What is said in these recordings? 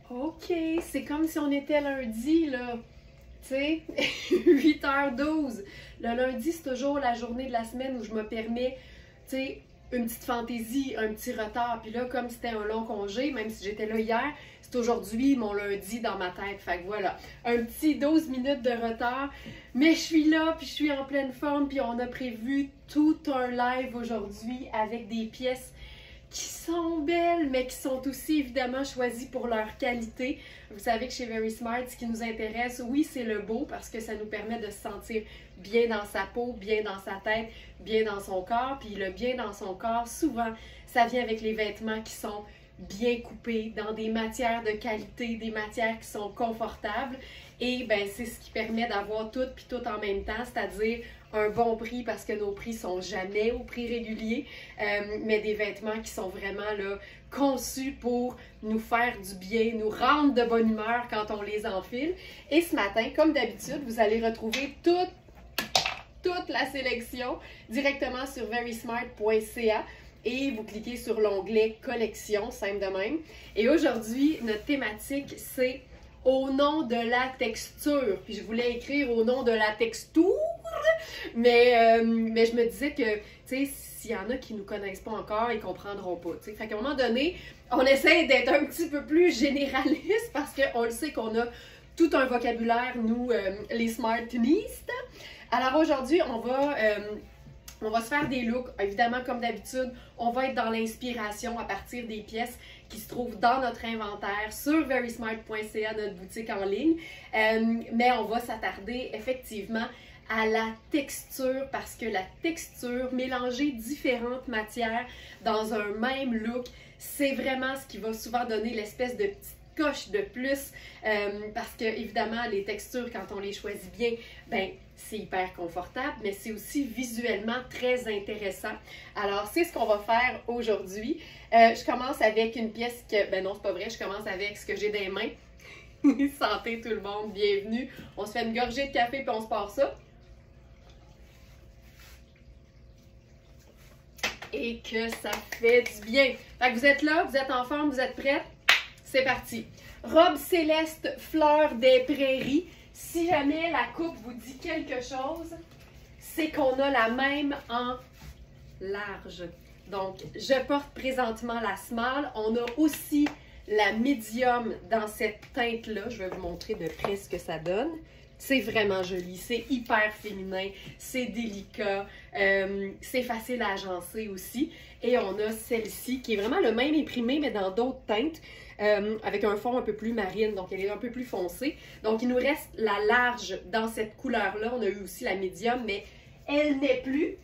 OK, c'est comme si on était lundi, là. Tu sais, 8h12. Le lundi, c'est toujours la journée de la semaine où je me permets, tu sais, une petite fantaisie, un petit retard. Puis là, comme c'était un long congé, même si j'étais là hier, c'est aujourd'hui mon lundi dans ma tête. Fait que voilà, un petit 12 minutes de retard. Mais je suis là, puis je suis en pleine forme, puis on a prévu tout un live aujourd'hui avec des pièces qui sont belles, mais qui sont aussi évidemment choisies pour leur qualité. Vous savez que chez Very Smart, ce qui nous intéresse, oui, c'est le beau parce que ça nous permet de se sentir bien dans sa peau, bien dans sa tête, bien dans son corps. Puis le bien dans son corps, souvent, ça vient avec les vêtements qui sont bien coupés, dans des matières de qualité, des matières qui sont confortables. Et ben c'est ce qui permet d'avoir tout puis tout en même temps, c'est-à-dire un bon prix parce que nos prix sont jamais au prix régulier, mais des vêtements qui sont vraiment là conçus pour nous faire du bien, nous rendre de bonne humeur quand on les enfile. Et ce matin, comme d'habitude, vous allez retrouver toute la sélection directement sur verysmart.ca. Et vous cliquez sur l'onglet collection, simple de même. Et aujourd'hui, notre thématique, c'est au nom de la texture. Puis je voulais écrire au nom de la texture, mais je me disais que, tu sais, s'il y en a qui ne nous connaissent pas encore, ils ne comprendront pas. T'sais. Fait qu'à un moment donné, on essaie d'être un petit peu plus généraliste parce qu'on le sait qu'on a tout un vocabulaire, nous, les smartinistes. Alors aujourd'hui, on va se faire des looks, évidemment comme d'habitude, on va être dans l'inspiration à partir des pièces qui se trouvent dans notre inventaire sur verysmart.ca, notre boutique en ligne, mais on va s'attarder effectivement à la texture parce que la texture, mélanger différentes matières dans un même look, c'est vraiment ce qui va souvent donner l'espèce de petite coche de plus parce que évidemment les textures quand on les choisit bien, ben c'est hyper confortable, mais c'est aussi visuellement très intéressant. Alors, c'est ce qu'on va faire aujourd'hui. Je commence avec une pièce que... Ben non, c'est pas vrai, je commence avec ce que j'ai dans les mains. Santé tout le monde, bienvenue. On se fait une gorgée de café puis on se part ça. Et que ça fait du bien. Fait que vous êtes là, vous êtes en forme, vous êtes prêts? C'est parti. Robe céleste, fleur des prairies. Si jamais la coupe vous dit quelque chose, c'est qu'on a la même en large. Donc, je porte présentement la small. On a aussi la medium dans cette teinte-là. Je vais vous montrer de près ce que ça donne. C'est vraiment joli, c'est hyper féminin, c'est délicat, c'est facile à agencer aussi. Et on a celle-ci qui est vraiment le même imprimé, mais dans d'autres teintes. Avec un fond un peu plus marine, donc elle est un peu plus foncée. Donc il nous reste la large dans cette couleur-là. On a eu aussi la médium, mais elle n'est plus.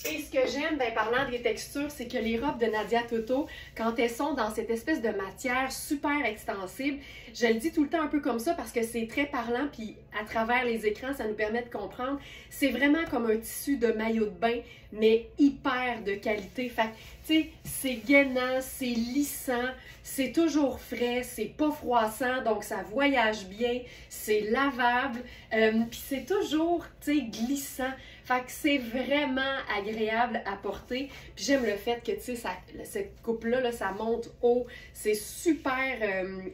Et ce que j'aime, ben, parlant des textures, c'est que les robes de Nadia Toto, quand elles sont dans cette espèce de matière super extensible, je le dis tout le temps un peu comme ça parce que c'est très parlant, puis à travers les écrans, ça nous permet de comprendre. C'est vraiment comme un tissu de maillot de bain, mais hyper de qualité. Fait que, tu sais, c'est gainant, c'est lissant, c'est toujours frais, c'est pas froissant, donc ça voyage bien, c'est lavable, puis c'est toujours, tu sais, glissant. Fait que c'est vraiment agréable à porter. Puis j'aime le fait que, tu sais, cette coupe-là, là, ça monte haut. C'est super,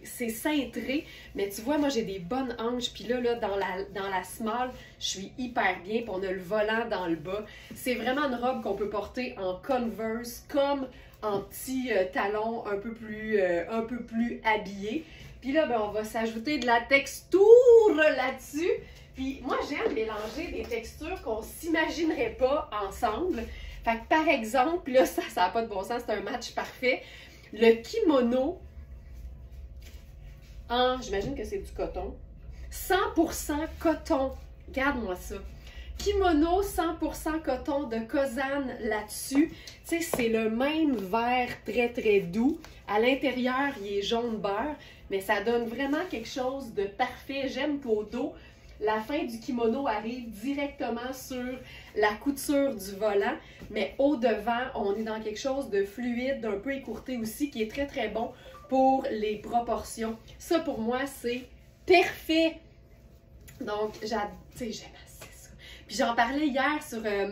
c'est cintré. Mais tu vois, moi, j'ai des bonnes hanches. Puis là, dans la small, je suis hyper bien. Puis on a le volant dans le bas. C'est vraiment une robe qu'on peut porter en Converse, comme en petits talons un peu plus habillés. Puis là, ben, on va s'ajouter de la texture là-dessus. Puis moi, j'aime mélanger des textures qu'on s'imaginerait pas ensemble. Fait que par exemple, là, ça n'a pas de bon sens, c'est un match parfait. Le kimono, j'imagine que c'est du coton. 100% coton. Regarde-moi ça. Kimono 100% coton de Kozan là-dessus. Tu sais, c'est le même vert très, très doux. À l'intérieur, il est jaune beurre, mais ça donne vraiment quelque chose de parfait. J'aime qu'au dos, la fin du kimono arrive directement sur la couture du volant, mais au devant, on est dans quelque chose de fluide, d'un peu écourté aussi, qui est très, très bon pour les proportions. Ça, pour moi, c'est parfait. Donc, j'aime assez ça. Puis j'en parlais hier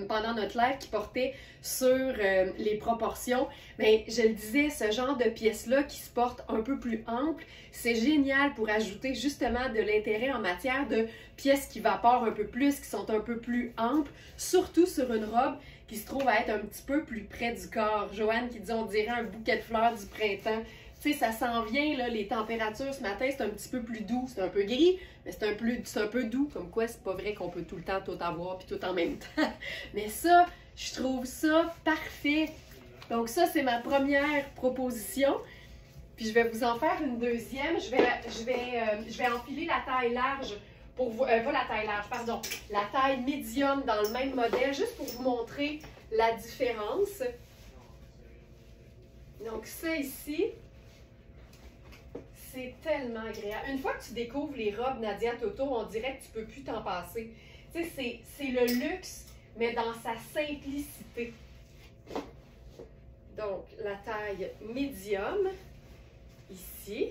pendant notre live qui portait sur les proportions. Mais je le disais, ce genre de pièces-là qui se portent un peu plus ample, c'est génial pour ajouter justement de l'intérêt en matière de pièces qui vaporent un peu plus, qui sont un peu plus amples, surtout sur une robe qui se trouve à être un petit peu plus près du corps. Joanne qui dit, on dirait un bouquet de fleurs du printemps. Tu sais, ça s'en vient, là, les températures ce matin, c'est un petit peu plus doux. C'est un peu gris, mais c'est un peu doux. Comme quoi, c'est pas vrai qu'on peut tout le temps tout avoir puis tout en même temps. Mais ça, je trouve ça parfait. Donc ça, c'est ma première proposition. Puis je vais vous en faire une deuxième. Je vais enfiler la taille large pour vous... pas la taille large, pardon. La taille médium dans le même modèle, juste pour vous montrer la différence. Donc ça ici... C'est tellement agréable. Une fois que tu découvres les robes Nadia Toto, on dirait que tu ne peux plus t'en passer. Tu sais, c'est le luxe, mais dans sa simplicité. Donc, la taille médium, ici.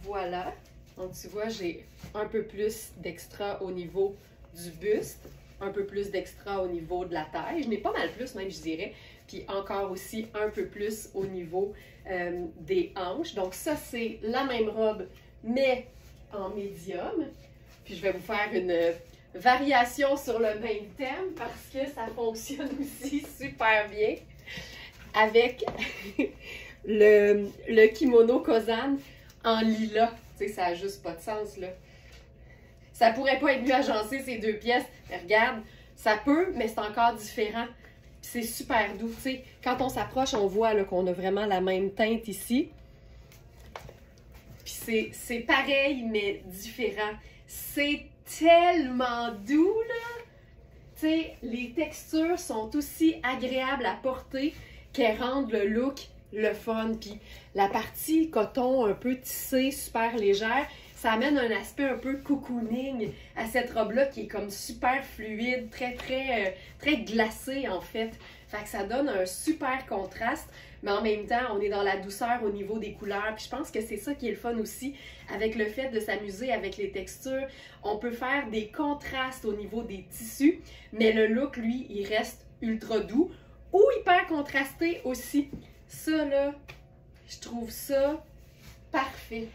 Voilà. Donc, tu vois, j'ai un peu plus d'extra au niveau du buste, un peu plus d'extra au niveau de la taille. Je n'ai pas mal plus, même, je dirais. Puis encore aussi un peu plus au niveau des hanches. Donc ça, c'est la même robe, mais en médium. Puis je vais vous faire une variation sur le même thème parce que ça fonctionne aussi super bien avec le kimono Kozan en lilas. Tu sais, ça n'a juste pas de sens, là. Ça pourrait pas être mieux agencé, ces deux pièces. Mais regarde, ça peut, mais c'est encore différent. C'est super doux, tu sais. Quand on s'approche, on voit qu'on a vraiment la même teinte ici. Puis c'est pareil, mais différent. C'est tellement doux, là! Tu sais, les textures sont aussi agréables à porter qu'elles rendent le look le fun. Puis la partie coton un peu tissée, super légère, ça amène un aspect un peu cocooning à cette robe-là qui est comme super fluide, très glacée en fait. Fait que ça donne un super contraste, mais en même temps, on est dans la douceur au niveau des couleurs. Puis je pense que c'est ça qui est le fun aussi avec le fait de s'amuser avec les textures. On peut faire des contrastes au niveau des tissus, mais le look, lui, il reste ultra doux ou hyper contrasté aussi. Ça, là, je trouve ça parfait.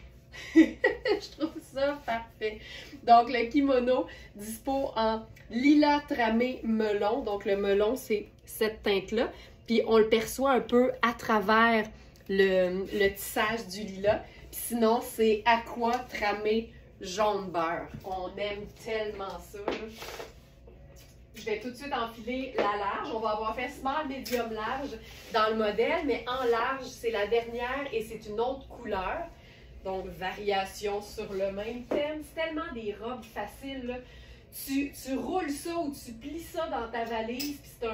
Je trouve ça parfait. Donc, le kimono dispo en lilas tramé melon. Donc, le melon, c'est cette teinte-là. Puis, on le perçoit un peu à travers le tissage du lilas. Puis, sinon, c'est aqua tramé jaune beurre. On aime tellement ça, là. Je vais tout de suite enfiler la large. On va avoir fait small, medium, large dans le modèle, mais en large, c'est la dernière et c'est une autre couleur. Donc, variation sur le même thème. C'est tellement des robes faciles, là. Tu roules ça ou tu plies ça dans ta valise, puis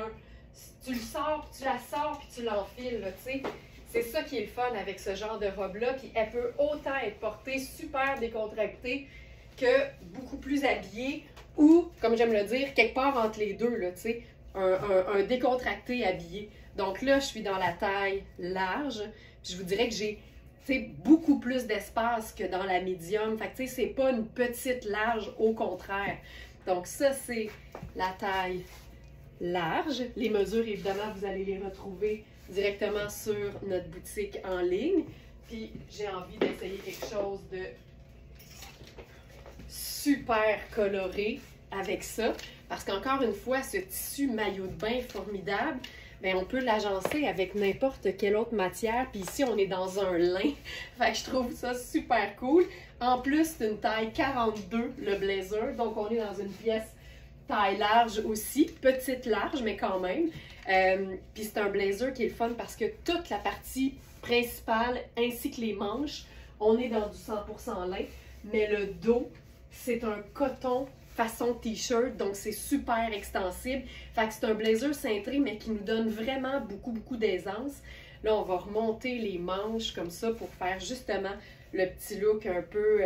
tu le sors, puis tu la sors, puis tu l'enfiles, là, tu sais. C'est ça qui est le fun avec ce genre de robe-là. Puis elle peut autant être portée super décontractée que beaucoup plus habillée ou, comme j'aime le dire, quelque part entre les deux, là, tu sais, un décontracté habillé. Donc là, je suis dans la taille large. Puis je vous dirais que j'ai beaucoup plus d'espace que dans la médium. Fait que tu sais, c'est pas une petite large, au contraire. Donc ça, c'est la taille large. Les mesures, évidemment, vous allez les retrouver directement sur notre boutique en ligne. Puis j'ai envie d'essayer quelque chose de super coloré avec ça. Parce qu'encore une fois, ce tissu maillot de bain formidable, bien, on peut l'agencer avec n'importe quelle autre matière. Puis ici, on est dans un lin. Fait que je trouve ça super cool. En plus, c'est une taille 42, le blazer. Donc, on est dans une pièce taille large aussi. Petite large, mais quand même. Puis c'est un blazer qui est le fun parce que toute la partie principale, ainsi que les manches, on est dans du 100% lin. Mais le dos, c'est un coton façon t-shirt, donc c'est super extensible. Fait que c'est un blazer cintré, mais qui nous donne vraiment beaucoup d'aisance. Là, on va remonter les manches comme ça pour faire justement le petit look un peu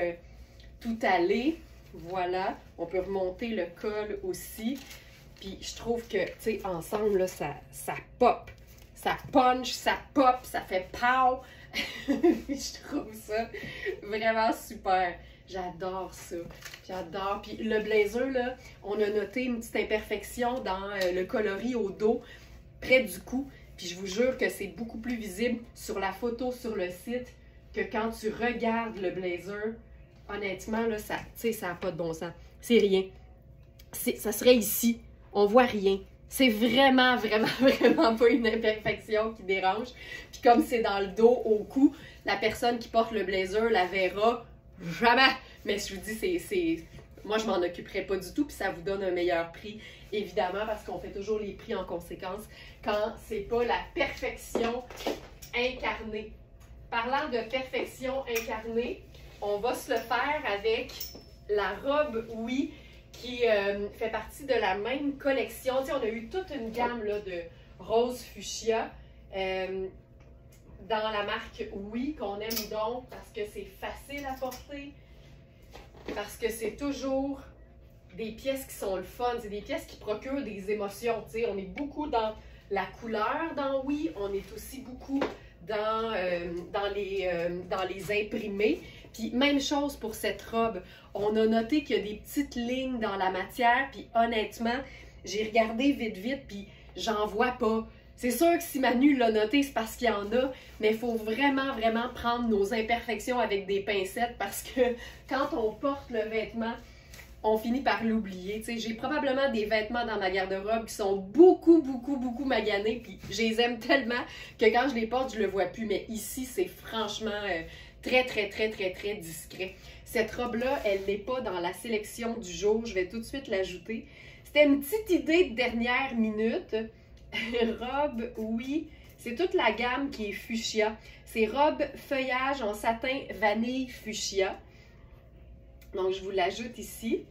tout allé. Voilà. On peut remonter le col aussi. Puis je trouve que, tu sais, ensemble, là, ça pop. ça punch, ça pop, ça fait pow. Je trouve ça vraiment super. J'adore ça. J'adore. Puis le blazer, là, on a noté une petite imperfection dans le coloris au dos, près du cou. Puis je vous jure que c'est beaucoup plus visible sur la photo sur le site que quand tu regardes le blazer. Honnêtement, là, ça n'a pas de bon sens. C'est rien. Ça serait ici. On voit rien. C'est vraiment, vraiment, vraiment pas une imperfection qui dérange. Puis comme c'est dans le dos, au cou, la personne qui porte le blazer la verra jamais. Mais je vous dis, moi, je m'en occuperai pas du tout. Puis ça vous donne un meilleur prix, évidemment, parce qu'on fait toujours les prix en conséquence quand c'est pas la perfection incarnée. Parlant de perfection incarnée, on va se le faire avec la robe Oui, qui fait partie de la même collection. Tu sais, on a eu toute une gamme là, de rose fuchsia dans la marque Oui, qu'on aime donc parce que c'est facile à porter, parce que c'est toujours des pièces qui sont le fun, c'est des pièces qui procurent des émotions. Tu sais, on est beaucoup dans la couleur dans Oui, on est aussi beaucoup dans les imprimés. Puis même chose pour cette robe. On a noté qu'il y a des petites lignes dans la matière, puis honnêtement, j'ai regardé vite, puis j'en vois pas. C'est sûr que si Manu l'a noté, c'est parce qu'il y en a, mais il faut vraiment, vraiment prendre nos imperfections avec des pincettes parce que quand on porte le vêtement, on finit par l'oublier. J'ai probablement des vêtements dans ma garde-robe qui sont beaucoup maganés, puis je les aime tellement que quand je les porte, je le vois plus. Mais ici, c'est franchement très discret. Cette robe-là, elle n'est pas dans la sélection du jour. Je vais tout de suite l'ajouter. C'était une petite idée de dernière minute. Robe, oui. C'est toute la gamme qui est fuchsia. C'est robe feuillage en satin vanille fuchsia. Donc, je vous l'ajoute ici.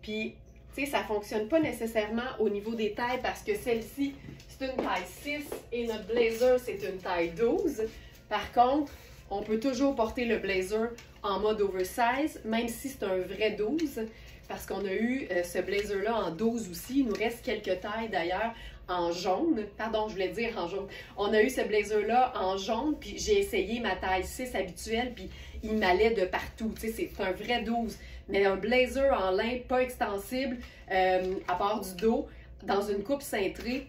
Puis, tu sais, ça ne fonctionne pas nécessairement au niveau des tailles parce que celle-ci, c'est une taille 6 et notre blazer, c'est une taille 12. Par contre, on peut toujours porter le blazer en mode oversize, même si c'est un vrai 12, parce qu'on a eu ce blazer-là en 12 aussi. Il nous reste quelques tailles d'ailleurs en jaune. Pardon, je voulais dire en jaune. On a eu ce blazer-là en jaune, puis j'ai essayé ma taille 6 habituelle, puis il m'allait de partout. Tu sais, c'est un vrai 12. Mais un blazer en lin pas extensible, à part du dos, dans une coupe cintrée,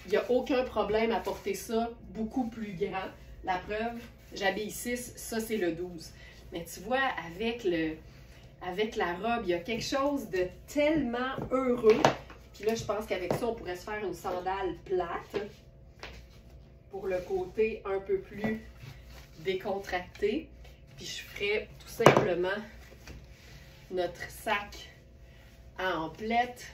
il n'y a aucun problème à porter ça beaucoup plus grand. La preuve, j'habille 6, ça c'est le 12. Mais tu vois, avec la robe, il y a quelque chose de tellement heureux. Puis là, je pense qu'avec ça, on pourrait se faire une sandale plate pour le côté un peu plus décontracté. Puis je ferais tout simplement notre sac à emplettes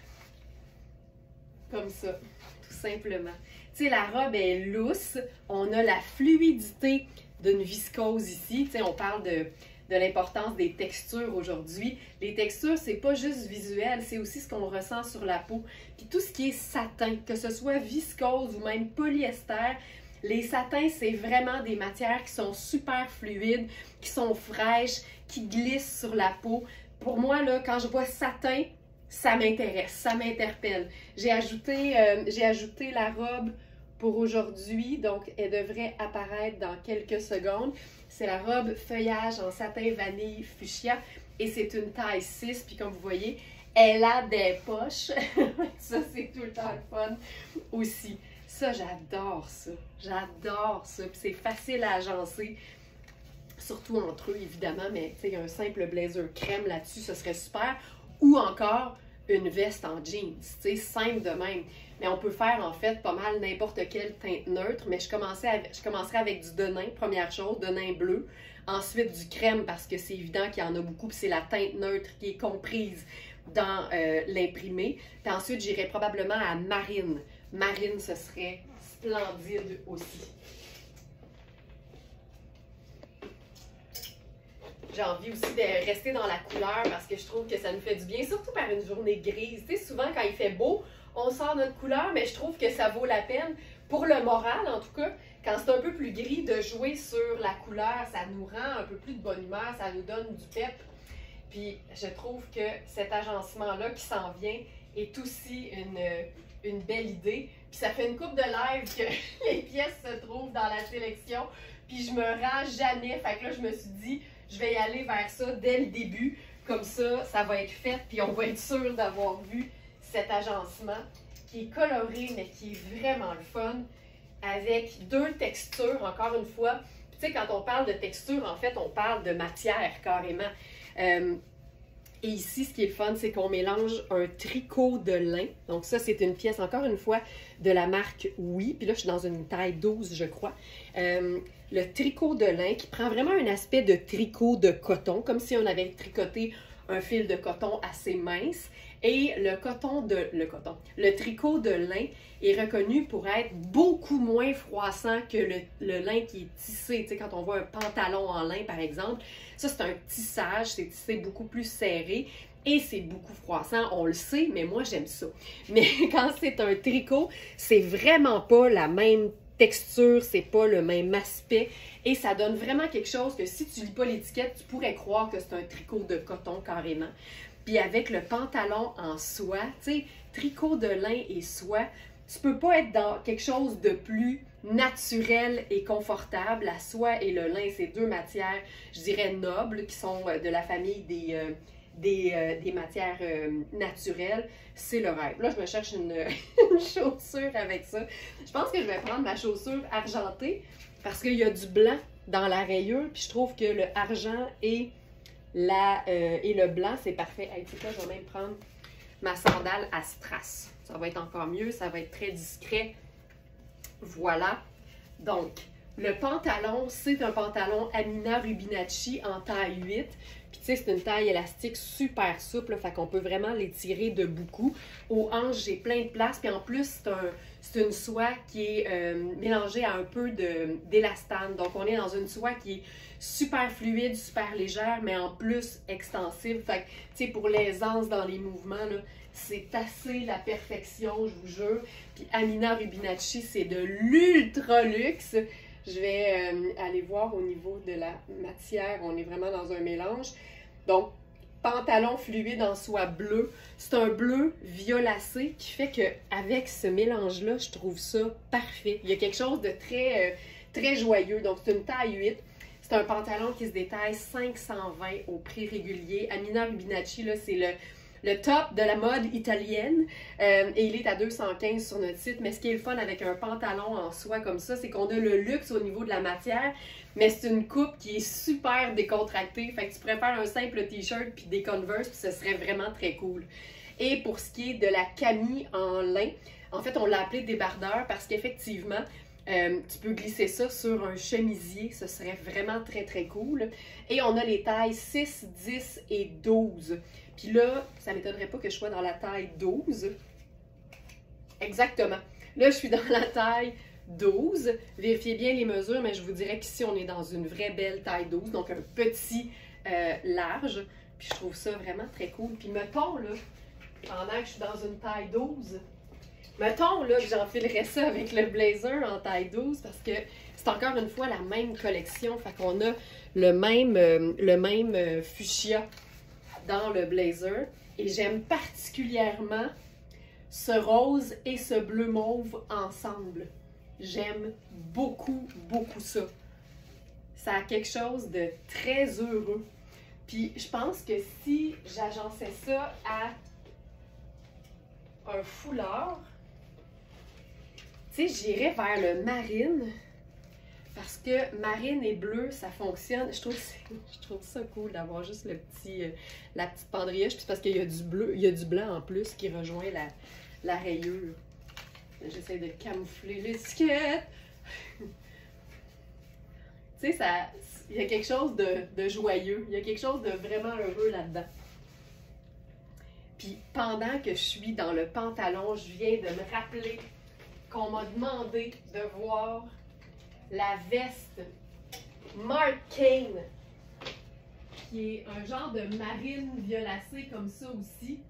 comme ça, tout simplement. Tu sais, la robe est lousse, on a la fluidité d'une viscose ici. Tu sais, on parle de l'importance des textures aujourd'hui. Les textures, c'est pas juste visuel, c'est aussi ce qu'on ressent sur la peau. Puis tout ce qui est satin, que ce soit viscose ou même polyester, les satins, c'est vraiment des matières qui sont super fluides, qui sont fraîches, qui glissent sur la peau. Pour moi, là, quand je vois satin, ça m'intéresse, ça m'interpelle. J'ai ajouté la robe pour aujourd'hui, donc elle devrait apparaître dans quelques secondes. C'est la robe feuillage en satin vanille fuchsia et c'est une taille 6. Puis comme vous voyez, elle a des poches. Ça, c'est tout le temps le fun aussi. Ça, j'adore ça. J'adore ça. Puis c'est facile à agencer. Surtout entre eux, évidemment, mais tu sais, un simple blazer crème là-dessus, ce serait super. Ou encore une veste en jeans, tu sais, simple de même. Mais on peut faire en fait pas mal n'importe quelle teinte neutre, mais je commencerai avec du denim, première chose, denim bleu. Ensuite du crème, parce que c'est évident qu'il y en a beaucoup, puis c'est la teinte neutre qui est comprise dans l'imprimé. Puis ensuite, j'irai probablement à marine. Marine, ce serait splendide aussi. J'ai envie aussi de rester dans la couleur parce que je trouve que ça nous fait du bien, surtout par une journée grise. Tu sais, souvent quand il fait beau, on sort notre couleur, mais je trouve que ça vaut la peine, pour le moral en tout cas, quand c'est un peu plus gris, de jouer sur la couleur. Ça nous rend un peu plus de bonne humeur, ça nous donne du pep. Puis je trouve que cet agencement-là qui s'en vient est aussi une belle idée. Puis ça fait une couple de live que les pièces se trouvent dans la sélection. Puis je me rends jamais. Fait que là, je me suis dit, je vais y aller vers ça dès le début. Comme ça, ça va être fait. Puis on va être sûr d'avoir vu cet agencement qui est coloré, mais qui est vraiment le fun. Avec deux textures, encore une fois. Puis tu sais, quand on parle de texture, en fait, on parle de matière carrément. Et ici, ce qui est le fun, c'est qu'on mélange un tricot de lin. Donc ça, c'est une pièce, encore une fois, de la marque Oui. Puis là, je suis dans une taille 12, je crois. Le tricot de lin qui prend vraiment un aspect de tricot de coton, comme si on avait tricoté un fil de coton assez mince. Et le tricot de lin est reconnu pour être beaucoup moins froissant que le lin qui est tissé. Tu sais, quand on voit un pantalon en lin, par exemple, ça, c'est un tissage, c'est tissé beaucoup plus serré et c'est beaucoup froissant. On le sait, mais moi, j'aime ça. Mais quand c'est un tricot, c'est vraiment pas la même texture, c'est pas le même aspect et ça donne vraiment quelque chose que si tu lis pas l'étiquette, tu pourrais croire que c'est un tricot de coton carrément. Puis avec le pantalon en soie, tu sais, tricot de lin et soie, tu peux pas être dans quelque chose de plus naturel et confortable. La soie et le lin, c'est deux matières, je dirais, nobles, qui sont de la famille des matières naturelles. C'est le rêve. Là, je me cherche une chaussure avec ça. Je pense que je vais prendre ma chaussure argentée parce qu'il y a du blanc dans la rayure. Puis je trouve que le argent et le blanc, c'est parfait. Hey, tu sais quoi, je vais même prendre ma sandale à strass. Ça va être encore mieux, ça va être très discret. Voilà. Donc, le pantalon, c'est un pantalon Amina Rubinacci en taille 8. Puis tu sais, c'est une taille élastique super souple, fait qu'on peut vraiment l'étirer de beaucoup. Aux hanches, j'ai plein de place. Puis en plus, c'est une soie qui est mélangée à un peu d'élastane. Donc, on est dans une soie qui est super fluide, super légère, mais en plus extensible. Fait que, tu sais, pour l'aisance dans les mouvements, là, c'est assez la perfection, je vous jure. Puis Amina Rubinacci, c'est de l'ultra luxe. Je vais aller voir au niveau de la matière. On est vraiment dans un mélange. Donc, pantalon fluide en soie bleue. C'est un bleu violacé qui fait qu'avec ce mélange-là, je trouve ça parfait. Il y a quelque chose de très, très joyeux. Donc, c'est une taille 8. C'est un pantalon qui se détaille 520 au prix régulier. Amina Rubinacci, là, c'est le top de la mode italienne et il est à 215 sur notre site. Mais ce qui est le fun avec un pantalon en soie comme ça, c'est qu'on a le luxe au niveau de la matière, mais c'est une coupe qui est super décontractée. Fait que tu pourrais faire un simple t-shirt puis des Converse, puis ce serait vraiment très cool. Et pour ce qui est de la camie en lin, en fait, on l'a appelé débardeur parce qu'effectivement, tu peux glisser ça sur un chemisier, ce serait vraiment très très cool. Et on a les tailles 6, 10 et 12. Puis là, ça ne m'étonnerait pas que je sois dans la taille 12. Exactement. Là, je suis dans la taille 12. Vérifiez bien les mesures, mais je vous dirais qu'ici, on est dans une vraie belle taille 12, donc un petit large. Puis je trouve ça vraiment très cool. Puis mettons, là, pendant que je suis dans une taille 12, mettons là, que j'enfilerais ça avec le blazer en taille 12 parce que c'est encore une fois la même collection. Fait qu'on a le même fuchsia dans le blazer. Et j'aime particulièrement ce rose et ce bleu mauve ensemble. J'aime beaucoup, beaucoup ça. Ça a quelque chose de très heureux. Puis je pense que si j'agençais ça à un foulard, tu sais, j'irais vers le marine, parce que marine et bleu, ça fonctionne. Je trouve ça cool d'avoir juste la petite pendrièche, puis parce qu'il y a du bleu, il y a du blanc en plus qui rejoint la rayure. J'essaie de camoufler l'étiquette. Tu sais, il y a quelque chose de joyeux, il y a quelque chose de vraiment heureux là-dedans. Puis pendant que je suis dans le pantalon, je viens de me rappeler qu'on m'a demandé de voir la veste Mark Kane, qui est un genre de marine violacée comme ça aussi.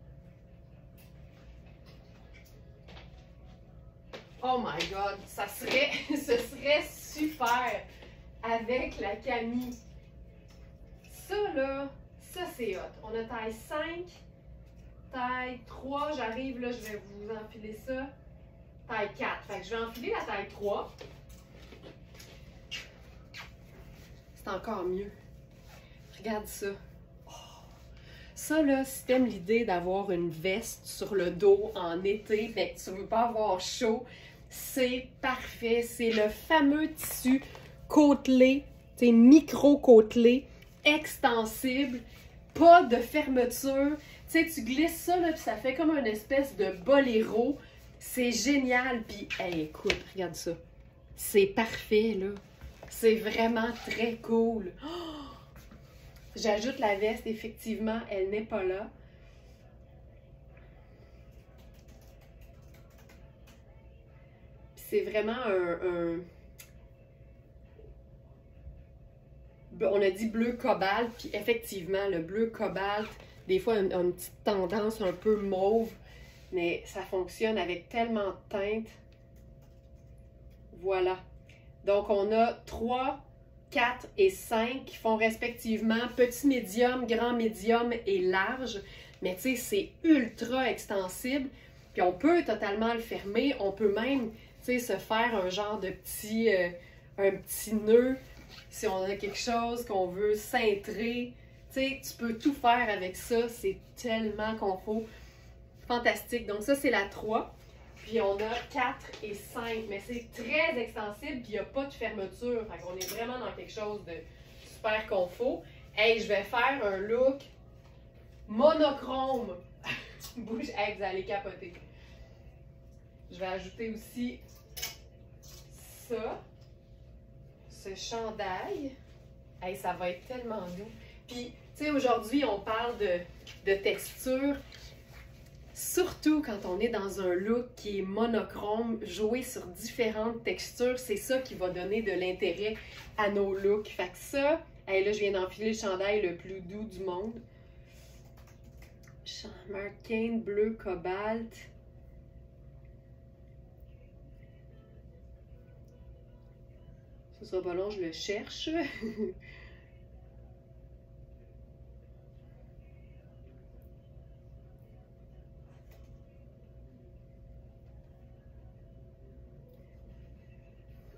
Oh my god, ce serait super avec la Camille. Ça là, ça c'est hot. On a taille 5, taille 3, j'arrive là, je vais vous enfiler ça. taille 4. Fait que je vais enfiler la taille 3. C'est encore mieux. Regarde ça. Oh. Ça, là, si t'aimes l'idée d'avoir une veste sur le dos en été, mais que tu veux pas avoir chaud, c'est parfait. C'est le fameux tissu côtelé, micro-côtelé, extensible, pas de fermeture. Tu sais, tu glisses ça, là, puis ça fait comme une espèce de boléro. C'est génial. Puis, hey, écoute, regarde ça. C'est parfait, là. C'est vraiment très cool. Oh! J'ajoute la veste, effectivement, elle n'est pas là. C'est vraiment on a dit bleu cobalt, puis effectivement, le bleu cobalt, des fois, a une petite tendance un peu mauve, mais ça fonctionne avec tellement de teintes. Voilà. Donc, on a 3, 4 et 5 qui font respectivement petit médium, grand médium et large. Mais tu sais, c'est ultra extensible. Puis on peut totalement le fermer. On peut même, tu sais, se faire un genre de petit, un petit nœud si on a quelque chose qu'on veut cintrer. Tu sais, tu peux tout faire avec ça. C'est tellement confort. Fantastique. Donc ça, c'est la 3. Puis on a 4 et 5, mais c'est très extensible, puis il n'y a pas de fermeture. Fait qu'on est vraiment dans quelque chose de super confort. Hey, je vais faire un look monochrome. Bouge, hey, vous allez capoter. Je vais ajouter aussi ça, ce chandail. Hey, ça va être tellement doux. Puis, tu sais, aujourd'hui, on parle de texture. Surtout quand on est dans un look qui est monochrome, jouer sur différentes textures, c'est ça qui va donner de l'intérêt à nos looks. Fait que ça, hey, là, je viens d'enfiler le chandail le plus doux du monde. Marquin bleu cobalt. Ça sera pas long, je le cherche.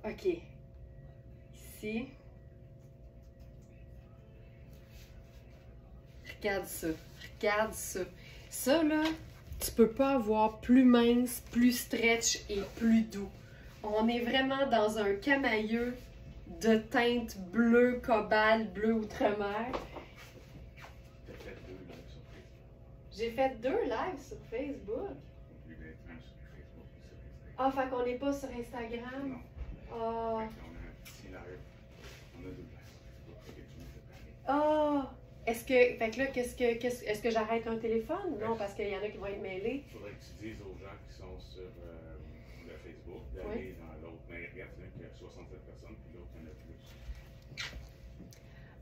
OK. Ici. Regarde ça. Regarde ça. Ça, là, tu peux pas avoir plus mince, plus stretch et plus doux. On est vraiment dans un camailleux de teinte bleu cobalt, bleu outre-mer. J'ai fait 2 lives sur Facebook. Ah, fait qu'on n'est pas sur Instagram? Non. Ah. On a un petit live. On a 2 places. Ah! Est-ce que, fait que là, est-ce que j'arrête un téléphone? Non, parce qu'il y en a qui vont être mêlés. Il faudrait que tu dises aux gens qui sont sur le Facebook d'aller dans l'autre. Mais regarde, il y a 67 personnes, puis l'autre, il y en a plus.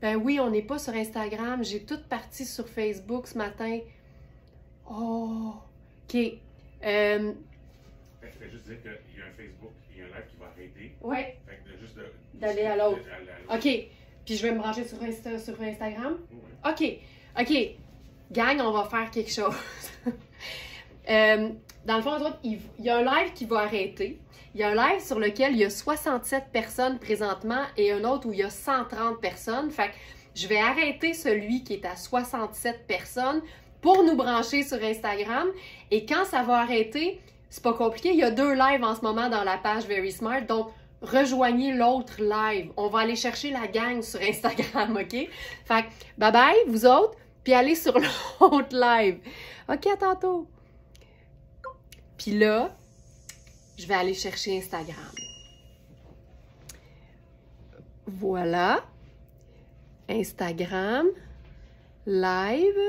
Ben oui, on n'est pas sur Instagram. J'ai toute partie sur Facebook ce matin. Oh! OK. Je vais juste dire qu'il y a un Facebook, il y a un live qui va arrêter. Ouais. Fait que juste d'aller à l'autre. OK. OK. Puis je vais me brancher sur Instagram. Oui. OK. OK. Gang, on va faire quelque chose. Dans le fond, il y a un live qui va arrêter. Il y a un live sur lequel il y a 67 personnes présentement et un autre où il y a 130 personnes. Fait que je vais arrêter celui qui est à 67 personnes pour nous brancher sur Instagram. Et quand ça va arrêter, c'est pas compliqué. Il y a 2 lives en ce moment dans la page Very Smart. Donc, rejoignez l'autre live. On va aller chercher la gang sur Instagram, OK? Fait que, bye-bye, vous autres, puis allez sur l'autre live. OK, à tantôt. Puis là, je vais aller chercher Instagram. Voilà. Instagram. Live.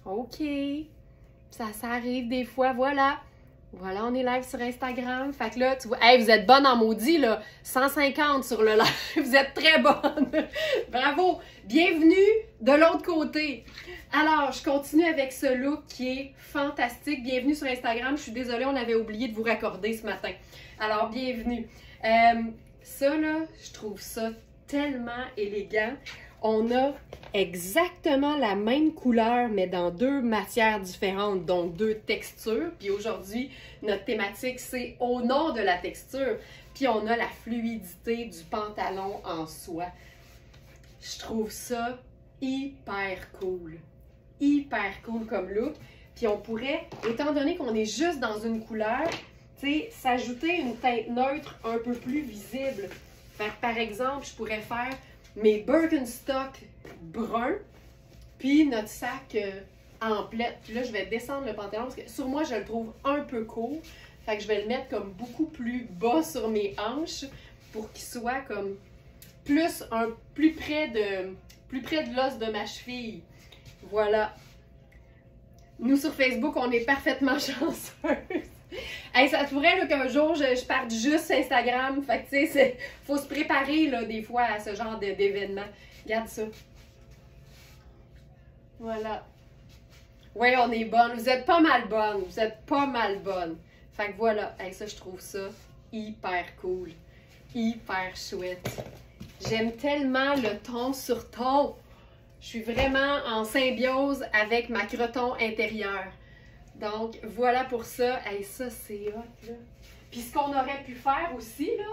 OK. Ça arrive des fois, voilà. Voilà, on est live sur Instagram. Fait que là, tu vois, hey, vous êtes bonne en maudit, là. 150 sur le live. Vous êtes très bonne. Bravo. Bienvenue de l'autre côté. Alors, je continue avec ce look qui est fantastique. Bienvenue sur Instagram. Je suis désolée, on avait oublié de vous raccorder ce matin. Alors, bienvenue. Ça, là, je trouve ça tellement élégant. on a exactement la même couleur, mais dans deux matières différentes, donc deux textures. Puis aujourd'hui, notre thématique, c'est au nom de la texture. Puis on a la fluidité du pantalon en soie. Je trouve ça hyper cool. Hyper cool comme look. Puis on pourrait, étant donné qu'on est juste dans une couleur, tu sais, s'ajouter une teinte neutre un peu plus visible. Fait que, par exemple, je pourrais faire mes Birkenstock bruns, puis notre sac en plaid. Puis là, je vais descendre le pantalon parce que sur moi, je le trouve un peu court. Fait que je vais le mettre comme beaucoup plus bas sur mes hanches pour qu'il soit comme plus près de l'os de ma cheville. Voilà. Nous, sur Facebook, on est parfaitement chanceuses. Hey, ça se pourrait qu'un jour, je parte juste sur Instagram. Fait que, tu sais, faut se préparer, là, des fois, à ce genre d'événement. Regarde ça. Voilà. Oui, on est bonne. Vous êtes pas mal bonne. Vous êtes pas mal bonne. Fait que voilà. Hey, ça, je trouve ça hyper cool. Hyper chouette. J'aime tellement le ton sur ton. Je suis vraiment en symbiose avec ma croton intérieure. Donc, voilà pour ça. Hey, ça, c'est hot, là. Puis, ce qu'on aurait pu faire aussi, là,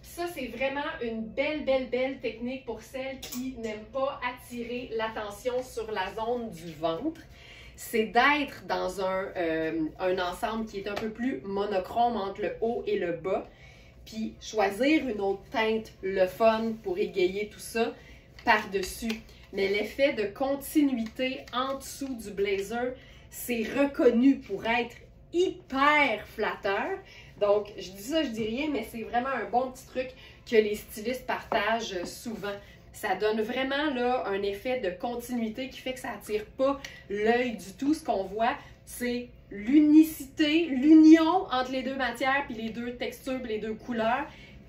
ça, c'est vraiment une belle technique pour celles qui n'aiment pas attirer l'attention sur la zone du ventre. C'est d'être dans un ensemble qui est un peu plus monochrome entre le haut et le bas. Puis, choisir une autre teinte, le fun, pour égayer tout ça par-dessus. Mais l'effet de continuité en dessous du blazer, c'est reconnu pour être hyper flatteur. Donc, je dis ça, je dis rien, mais c'est vraiment un bon petit truc que les stylistes partagent souvent. Ça donne vraiment là un effet de continuité qui fait que ça n'attire pas l'œil du tout. Ce qu'on voit, c'est l'unicité, l'union entre les deux matières, puis les deux textures, puis les deux couleurs,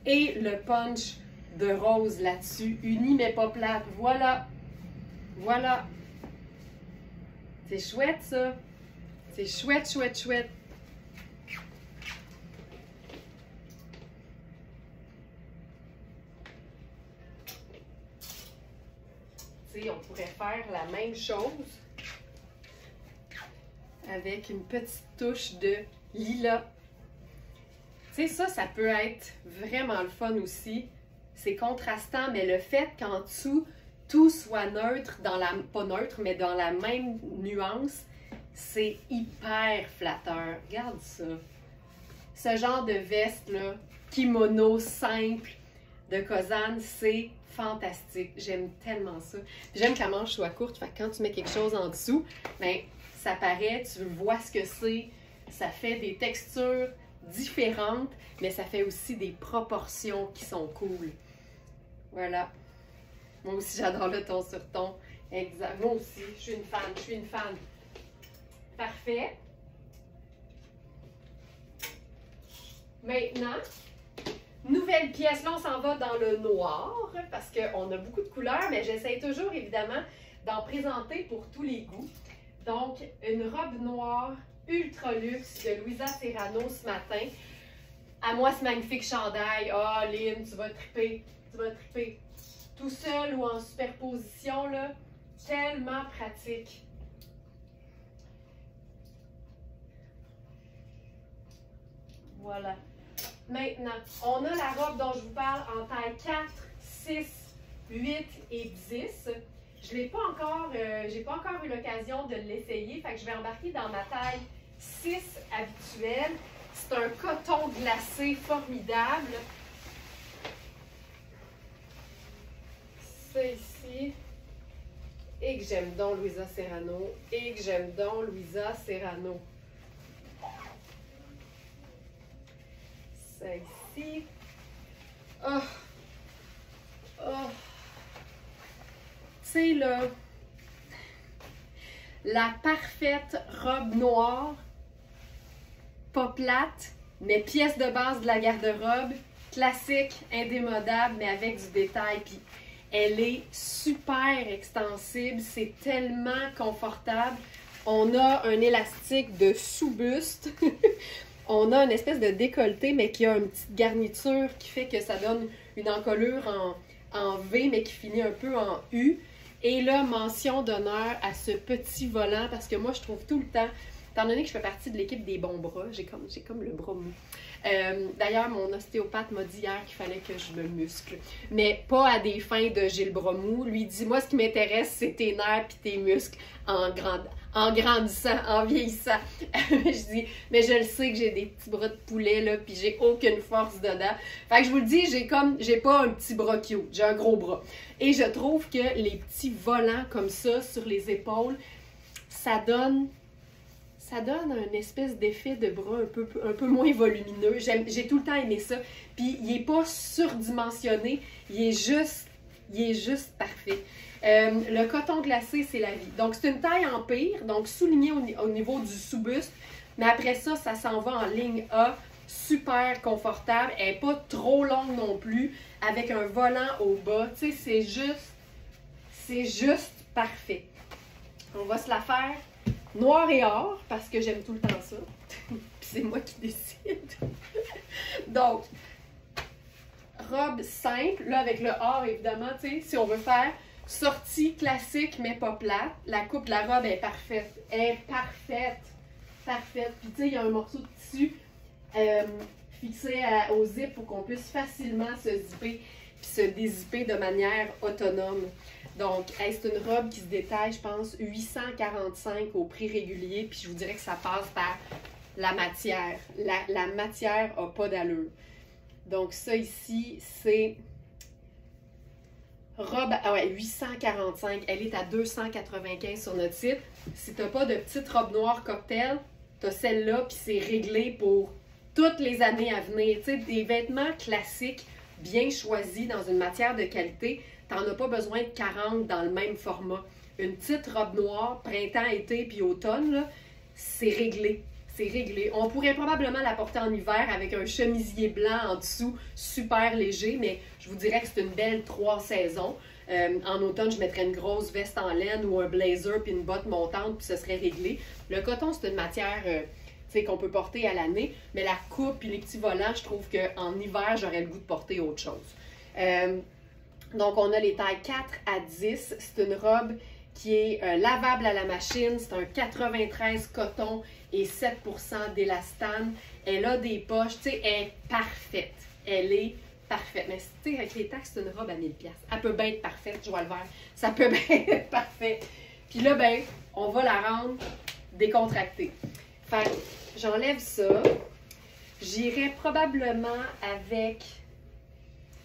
et le punch de rose là-dessus, uni mais pas plate. Voilà. Voilà. C'est chouette, ça. C'est chouette. Tu sais, on pourrait faire la même chose avec une petite touche de lilas. Tu sais, ça peut être vraiment le fun aussi. C'est contrastant, mais le fait qu'en dessous, tout soit neutre, pas neutre, mais dans la même nuance, c'est hyper flatteur. Regarde ça. Ce genre de veste-là, kimono simple de Kozan, c'est fantastique. J'aime tellement ça. J'aime que la manche soit courte, fait que quand tu mets quelque chose en dessous, ben, ça paraît, tu vois ce que c'est. Ça fait des textures différentes, mais ça fait aussi des proportions qui sont cool. Voilà. Moi aussi, j'adore le ton sur ton. Exact. Moi aussi, je suis une fan. Parfait. Maintenant, nouvelle pièce. Là, on s'en va dans le noir parce qu'on a beaucoup de couleurs, mais j'essaie toujours, évidemment, d'en présenter pour tous les goûts. Donc, une robe noire ultra luxe de Louisa Serrano ce matin. À moi, ce magnifique chandail. Ah, Lynn, tu vas triper. Tu vas triper. Tout seul ou en superposition, là, tellement pratique. Voilà. Maintenant, on a la robe dont je vous parle en taille 4, 6, 8 et 10. Je n'ai pas encore, j'ai pas encore eu l'occasion de l'essayer, fait que je vais embarquer dans ma taille 6 habituelle. C'est un coton glacé formidable. Ça ici. Et que j'aime donc Louisa Serrano. Ça ici. Oh! Oh! Tu sais, là, la parfaite robe noire, pas plate, mais pièce de base de la garde-robe, classique, indémodable, mais avec du détail. Puis elle est super extensible, c'est tellement confortable. On a un élastique de sous-buste. On a une espèce de décolleté, mais qui a une petite garniture qui fait que ça donne une encolure en V, mais qui finit un peu en U. Et là, mention d'honneur à ce petit volant, parce que moi, je trouve tout le temps, étant donné que je fais partie de l'équipe des bons bras, j'ai comme le bras mou. D'ailleurs, mon ostéopathe m'a dit hier qu'il fallait que je me muscle. Mais pas à des fins de j'ai le bras mou. Lui dit, moi, ce qui m'intéresse, c'est tes nerfs et tes muscles en grandissant, en vieillissant. Je dis, mais je le sais que j'ai des petits bras de poulet, là, puis j'ai aucune force dedans. Fait que je vous le dis, j'ai pas un petit bras cute, j'ai un gros bras. Et je trouve que les petits volants comme ça, sur les épaules, ça donne un espèce d'effet de bras un peu moins volumineux. J'ai tout le temps aimé ça. Puis il n'est pas surdimensionné, il est juste parfait. Le coton glacé, c'est la vie. Donc c'est une taille empire, donc souligné au niveau du sous-buste. Mais après ça, ça s'en va en ligne A, super confortable. Elle n'est pas trop longue non plus, avec un volant au bas. Tu sais, c'est juste parfait. On va se la faire noir et or, parce que j'aime tout le temps ça. Puis c'est moi qui décide. Donc, robe simple, là avec le or évidemment, tu sais, si on veut faire sortie classique mais pas plate, la coupe de la robe est parfaite. Elle est parfaite. Parfaite. Puis tu sais, il y a un morceau de tissu fixé au zip pour qu'on puisse facilement se zipper puis se dézipper de manière autonome. Donc, c'est une robe qui se détaille, je pense, 845 au prix régulier. Puis je vous dirais que ça passe par la matière. La matière n'a pas d'allure. Donc ça ici, c'est robe 845. Elle est à 295 sur notre site. Si tu n'as pas de petite robe noire cocktail, tu as celle-là, puis c'est réglé pour toutes les années à venir. Tu sais, des vêtements classiques, bien choisis, dans une matière de qualité. Tu n'en as pas besoin de 40 dans le même format. Une petite robe noire, printemps, été puis automne, c'est réglé. C'est réglé. On pourrait probablement la porter en hiver avec un chemisier blanc en dessous, super léger, mais je vous dirais que c'est une belle 3 saisons. En automne, je mettrais une grosse veste en laine ou un blazer puis une botte montante, puis ce serait réglé. Le coton, c'est une matière qu'on peut porter à l'année, mais la coupe et les petits volants, je trouve qu'en hiver, j'aurais le goût de porter autre chose. Donc, on a les tailles 4 à 10. C'est une robe qui est lavable à la machine. C'est un 93 coton et 7% d'élastane. Elle a des poches. Tu sais, elle est parfaite. Elle est parfaite. Mais tu sais, avec les taxes, c'est une robe à 1000$. Elle peut bien être parfaite. Je vois le vert. Ça peut bien être parfait. Puis là, ben, on va la rendre décontractée. Fait que j'enlève ça. J'irai probablement avec...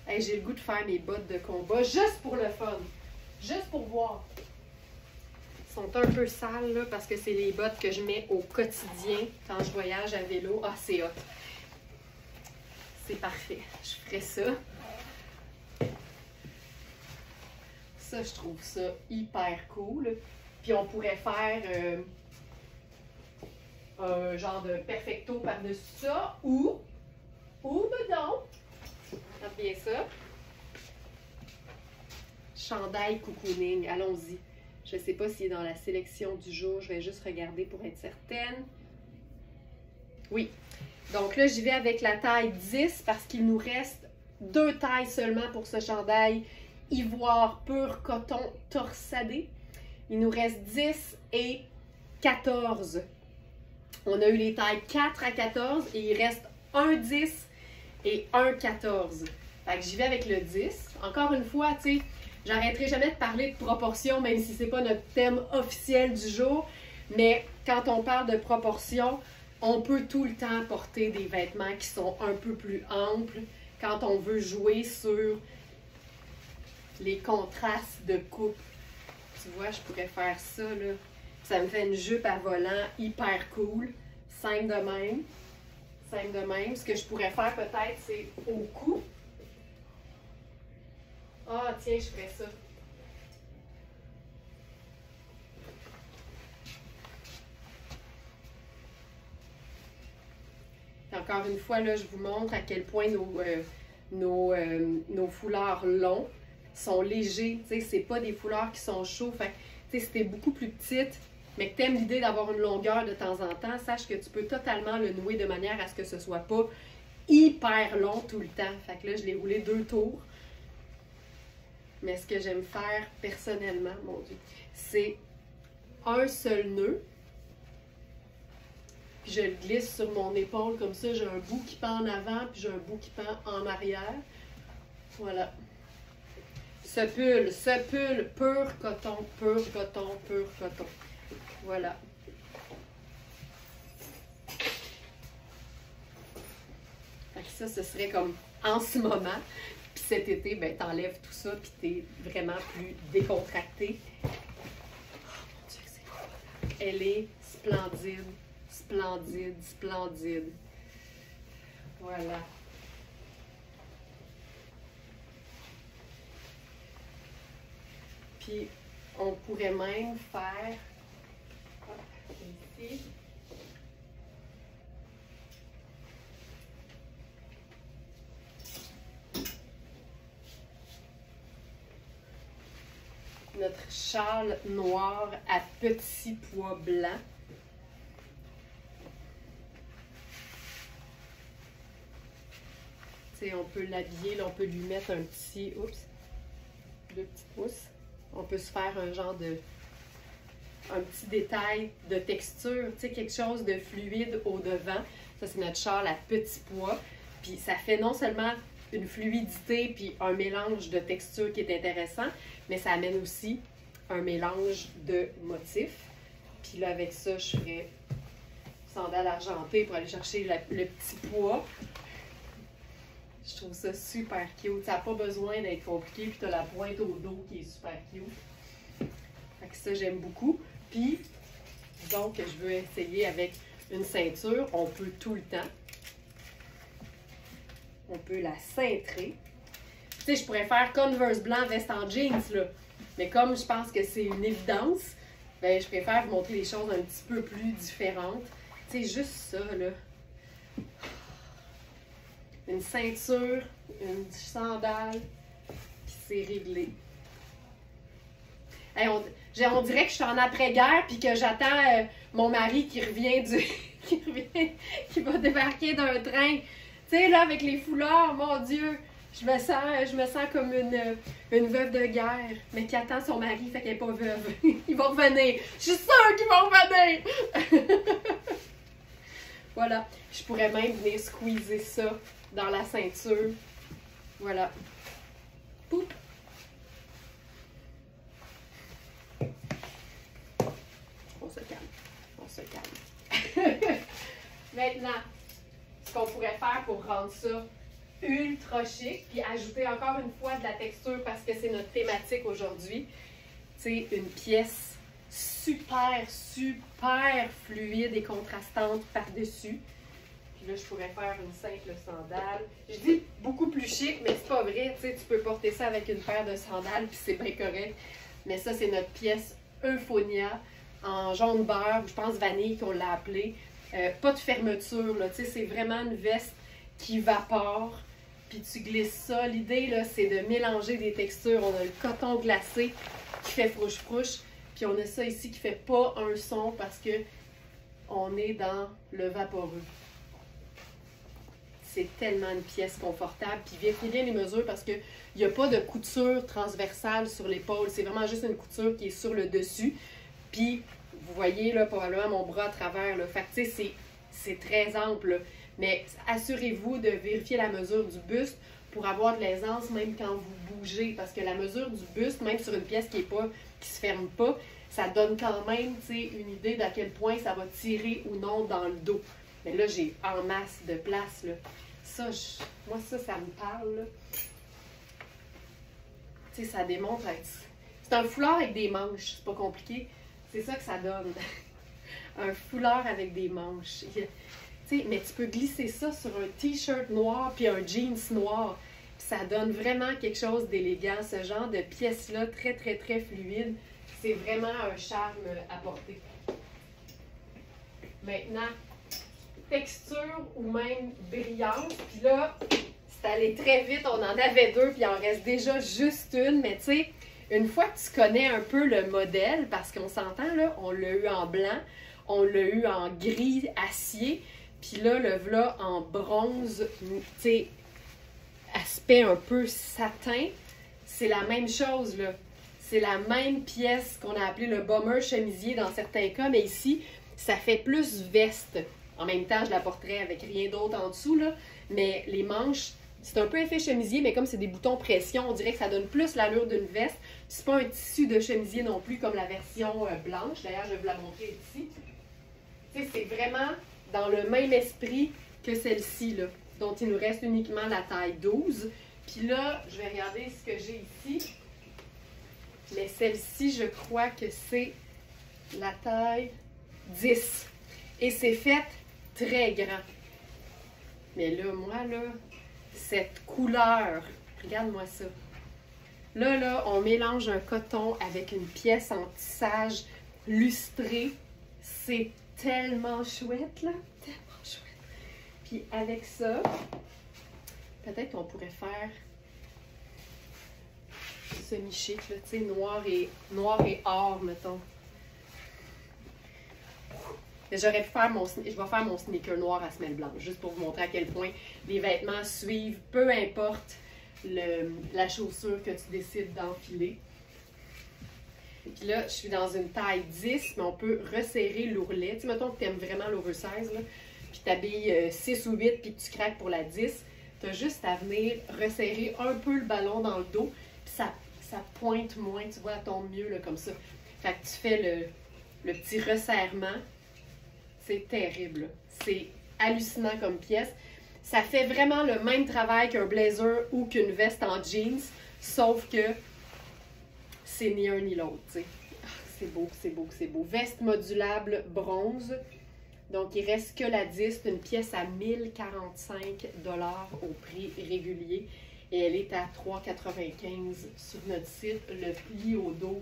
Hey, j'ai le goût de faire mes bottes de combat, juste pour le fun, juste pour voir. Elles sont un peu sales, là, parce que c'est les bottes que je mets au quotidien quand je voyage à vélo. Ah, c'est hot. C'est parfait. Je ferai ça. Ça, je trouve ça hyper cool. Puis on pourrait faire un genre de perfecto par-dessus ça, ou ben non. Regarde bien ça. Chandail cocooning. Allons-y. Je ne sais pas s'il est dans la sélection du jour. Je vais juste regarder pour être certaine. Oui. Donc là, j'y vais avec la taille 10 parce qu'il nous reste 2 tailles seulement pour ce chandail ivoire pur coton torsadé. Il nous reste 10 et 14. On a eu les tailles 4 à 14 et il reste un 10 et un 14. Fait que j'y vais avec le 10. Encore une fois, tu sais, j'arrêterai jamais de parler de proportion, même si c'est pas notre thème officiel du jour. Mais quand on parle de proportion, on peut tout le temps porter des vêtements qui sont un peu plus amples quand on veut jouer sur les contrastes de coupe. Tu vois, je pourrais faire ça, là. Ça me fait une jupe à volant hyper cool. Simple de même. Simple de même. Ce que je pourrais faire peut-être, c'est au cou. Ah, tiens, je ferais ça. Encore une fois, là, je vous montre à quel point nos foulards longs sont légers. Tu sais, c'est pas des foulards qui sont chauds. Fait tu sais, si t'es beaucoup plus petite, mais que tu aimes l'idée d'avoir une longueur de temps en temps, sache que tu peux totalement le nouer de manière à ce que ce soit pas hyper long tout le temps. Fait que là, je l'ai roulé 2 tours. Mais ce que j'aime faire personnellement, mon Dieu, c'est un seul nœud. Puis je le glisse sur mon épaule comme ça. J'ai un bout qui pend en avant, puis j'ai un bout qui pend en arrière. Voilà. Ce pull, pur coton, pur coton, pur coton. Voilà. Fait que ça, ce serait comme en ce moment. Puis cet été, ben, t'enlèves tout ça, puis t'es vraiment plus décontracté. Oh mon Dieu, c'est incroyable. Elle est splendide, splendide, splendide. Voilà. Puis, on pourrait même faire ici. Notre châle noir à petits pois blancs. Tu sais, on peut l'habiller, là, on peut lui mettre un petit, oups, 2 petits pouces. On peut se faire un genre de, un petit détail de texture, tu sais, quelque chose de fluide au devant. Ça, c'est notre châle à petits pois. Puis ça fait non seulement une fluidité puis un mélange de texture qui est intéressant, mais ça amène aussi un mélange de motifs. Puis là, avec ça, je ferais sandales argentées pour aller chercher le petit pois. Je trouve ça super cute. Ça n'a pas besoin d'être compliqué. Puis tu as la pointe au dos qui est super cute. Fait que ça, j'aime beaucoup. Puis, disons que je veux essayer avec une ceinture. On peut tout le temps. On peut la cintrer. Tu sais, je pourrais faire Converse blanc, veste en jeans, là. Mais comme je pense que c'est une évidence, ben, je préfère vous montrer les choses un petit peu plus différentes. Tu sais, juste ça, là. Une ceinture, une sandale, puis c'est réglé. Hey, on dirait que je suis en après-guerre puis que j'attends mon mari qui revient qui va débarquer d'un train. Tu sais, là, avec les foulards, mon Dieu, je me sens comme une veuve de guerre, mais qui attend son mari, fait qu'elle n'est pas veuve. Il va revenir. Je suis sûre qu'il va revenir! Voilà. Je pourrais même venir squeezer ça dans la ceinture. Voilà. Poup! On se calme. On se calme. Maintenant, ce qu'on pourrait faire pour rendre ça ultra chic, puis ajouter encore une fois de la texture parce que c'est notre thématique aujourd'hui, c'est une pièce super, super fluide et contrastante par-dessus. Puis là, je pourrais faire une simple sandale. Je dis beaucoup plus chic, mais c'est pas vrai. Tu sais, tu peux porter ça avec une paire de sandales, puis c'est bien correct. Mais ça, c'est notre pièce Euphonia en jaune beurre, je pense vanille qu'on l'a appelée. Pas de fermeture, là. Tu sais, c'est vraiment une veste qui évapore. Puis tu glisses ça. L'idée, là, c'est de mélanger des textures. On a le coton glacé qui fait frouche-frouche. Puis on a ça ici qui fait pas un son parce que on est dans le vaporeux. C'est tellement une pièce confortable. Puis vérifiez bien les mesures parce qu'il n'y a pas de couture transversale sur l'épaule. C'est vraiment juste une couture qui est sur le dessus. Puis vous voyez là probablement mon bras à travers. Là. Fait que tu sais, c'est très ample. Là. Mais assurez-vous de vérifier la mesure du buste pour avoir de l'aisance même quand vous bougez. Parce que la mesure du buste, même sur une pièce qui se ferme pas, ça donne quand même une idée d'à quel point ça va tirer ou non dans le dos. Mais là, j'ai en masse de place. Là. Ça, moi, ça me parle. Tu sais, ça démontre. C'est un foulard avec des manches. C'est pas compliqué. C'est ça que ça donne. Un foulard avec des manches. T'sais, mais tu peux glisser ça sur un t-shirt noir puis un jeans noir. Puis ça donne vraiment quelque chose d'élégant. Ce genre de pièce-là, très, très, très fluide. C'est vraiment un charme à porter. Maintenant, texture ou même brillance. Puis là, c'est allé très vite. On en avait 2 puis il en reste déjà juste une. Mais tu sais, une fois que tu connais un peu le modèle, parce qu'on s'entend, là, on l'a eu en blanc, on l'a eu en gris acier. Puis là, le v'là en bronze, tu sais, aspect un peu satin, c'est la même chose, là. C'est la même pièce qu'on a appelée le bomber chemisier dans certains cas, mais ici, ça fait plus veste. En même temps, je la porterais avec rien d'autre en dessous, là. Mais les manches, c'est un peu effet chemisier, mais comme c'est des boutons pression, on dirait que ça donne plus l'allure d'une veste. C'est pas un tissu de chemisier non plus comme la version blanche. D'ailleurs, je vais vous la montrer ici. Tu sais, c'est vraiment dans le même esprit que celle-ci, là, dont il nous reste uniquement la taille 12. Puis là, je vais regarder ce que j'ai ici. Mais celle-ci, je crois que c'est la taille 10. Et c'est fait très grand. Mais là, moi, là, cette couleur, regarde-moi ça. Là, on mélange un coton avec une pièce en tissage lustré. C'est tellement chouette, là. Tellement chouette. Puis avec ça, peut-être qu'on pourrait faire semi-chic, là, tu sais, noir et or, mettons. J'aurais pu faire je vais faire mon sneaker noir à semelle blanche, juste pour vous montrer à quel point les vêtements suivent, peu importe la chaussure que tu décides d'enfiler. Puis là, je suis dans une taille 10, mais on peut resserrer l'ourlet. Tu sais, mettons que tu aimes vraiment l'oversize, là, puis tu habilles 6 ou 8, puis que tu craques pour la 10. Tu as juste à venir resserrer un peu le ballon dans le dos, puis ça pointe moins, tu vois, elle tombe mieux, là, comme ça. Fait que tu fais le petit resserrement. C'est terrible. C'est hallucinant comme pièce. Ça fait vraiment le même travail qu'un blazer ou qu'une veste en jeans, sauf que c'est ni un ni l'autre. C'est beau, c'est beau, c'est beau. Veste modulable bronze. Donc, il reste que la 10. C'est une pièce à 1045 $ au prix régulier. Et elle est à 3,95 sur notre site. Le pli au dos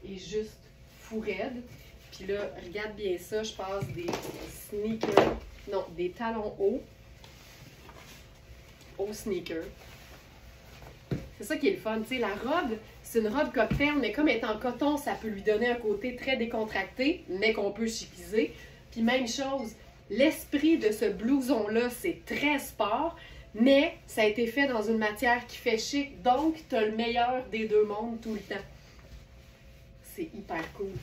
est juste fou raide. Puis là, regarde bien ça, je passe des sneakers, non, des talons hauts aux sneakers. C'est ça qui est le fun, tu sais, la robe, c'est une robe cocktail, mais comme elle est en coton, ça peut lui donner un côté très décontracté, mais qu'on peut chiquiser. Puis même chose, l'esprit de ce blouson-là, c'est très sport, mais ça a été fait dans une matière qui fait chic, donc tu as le meilleur des deux mondes tout le temps. C'est hyper cool.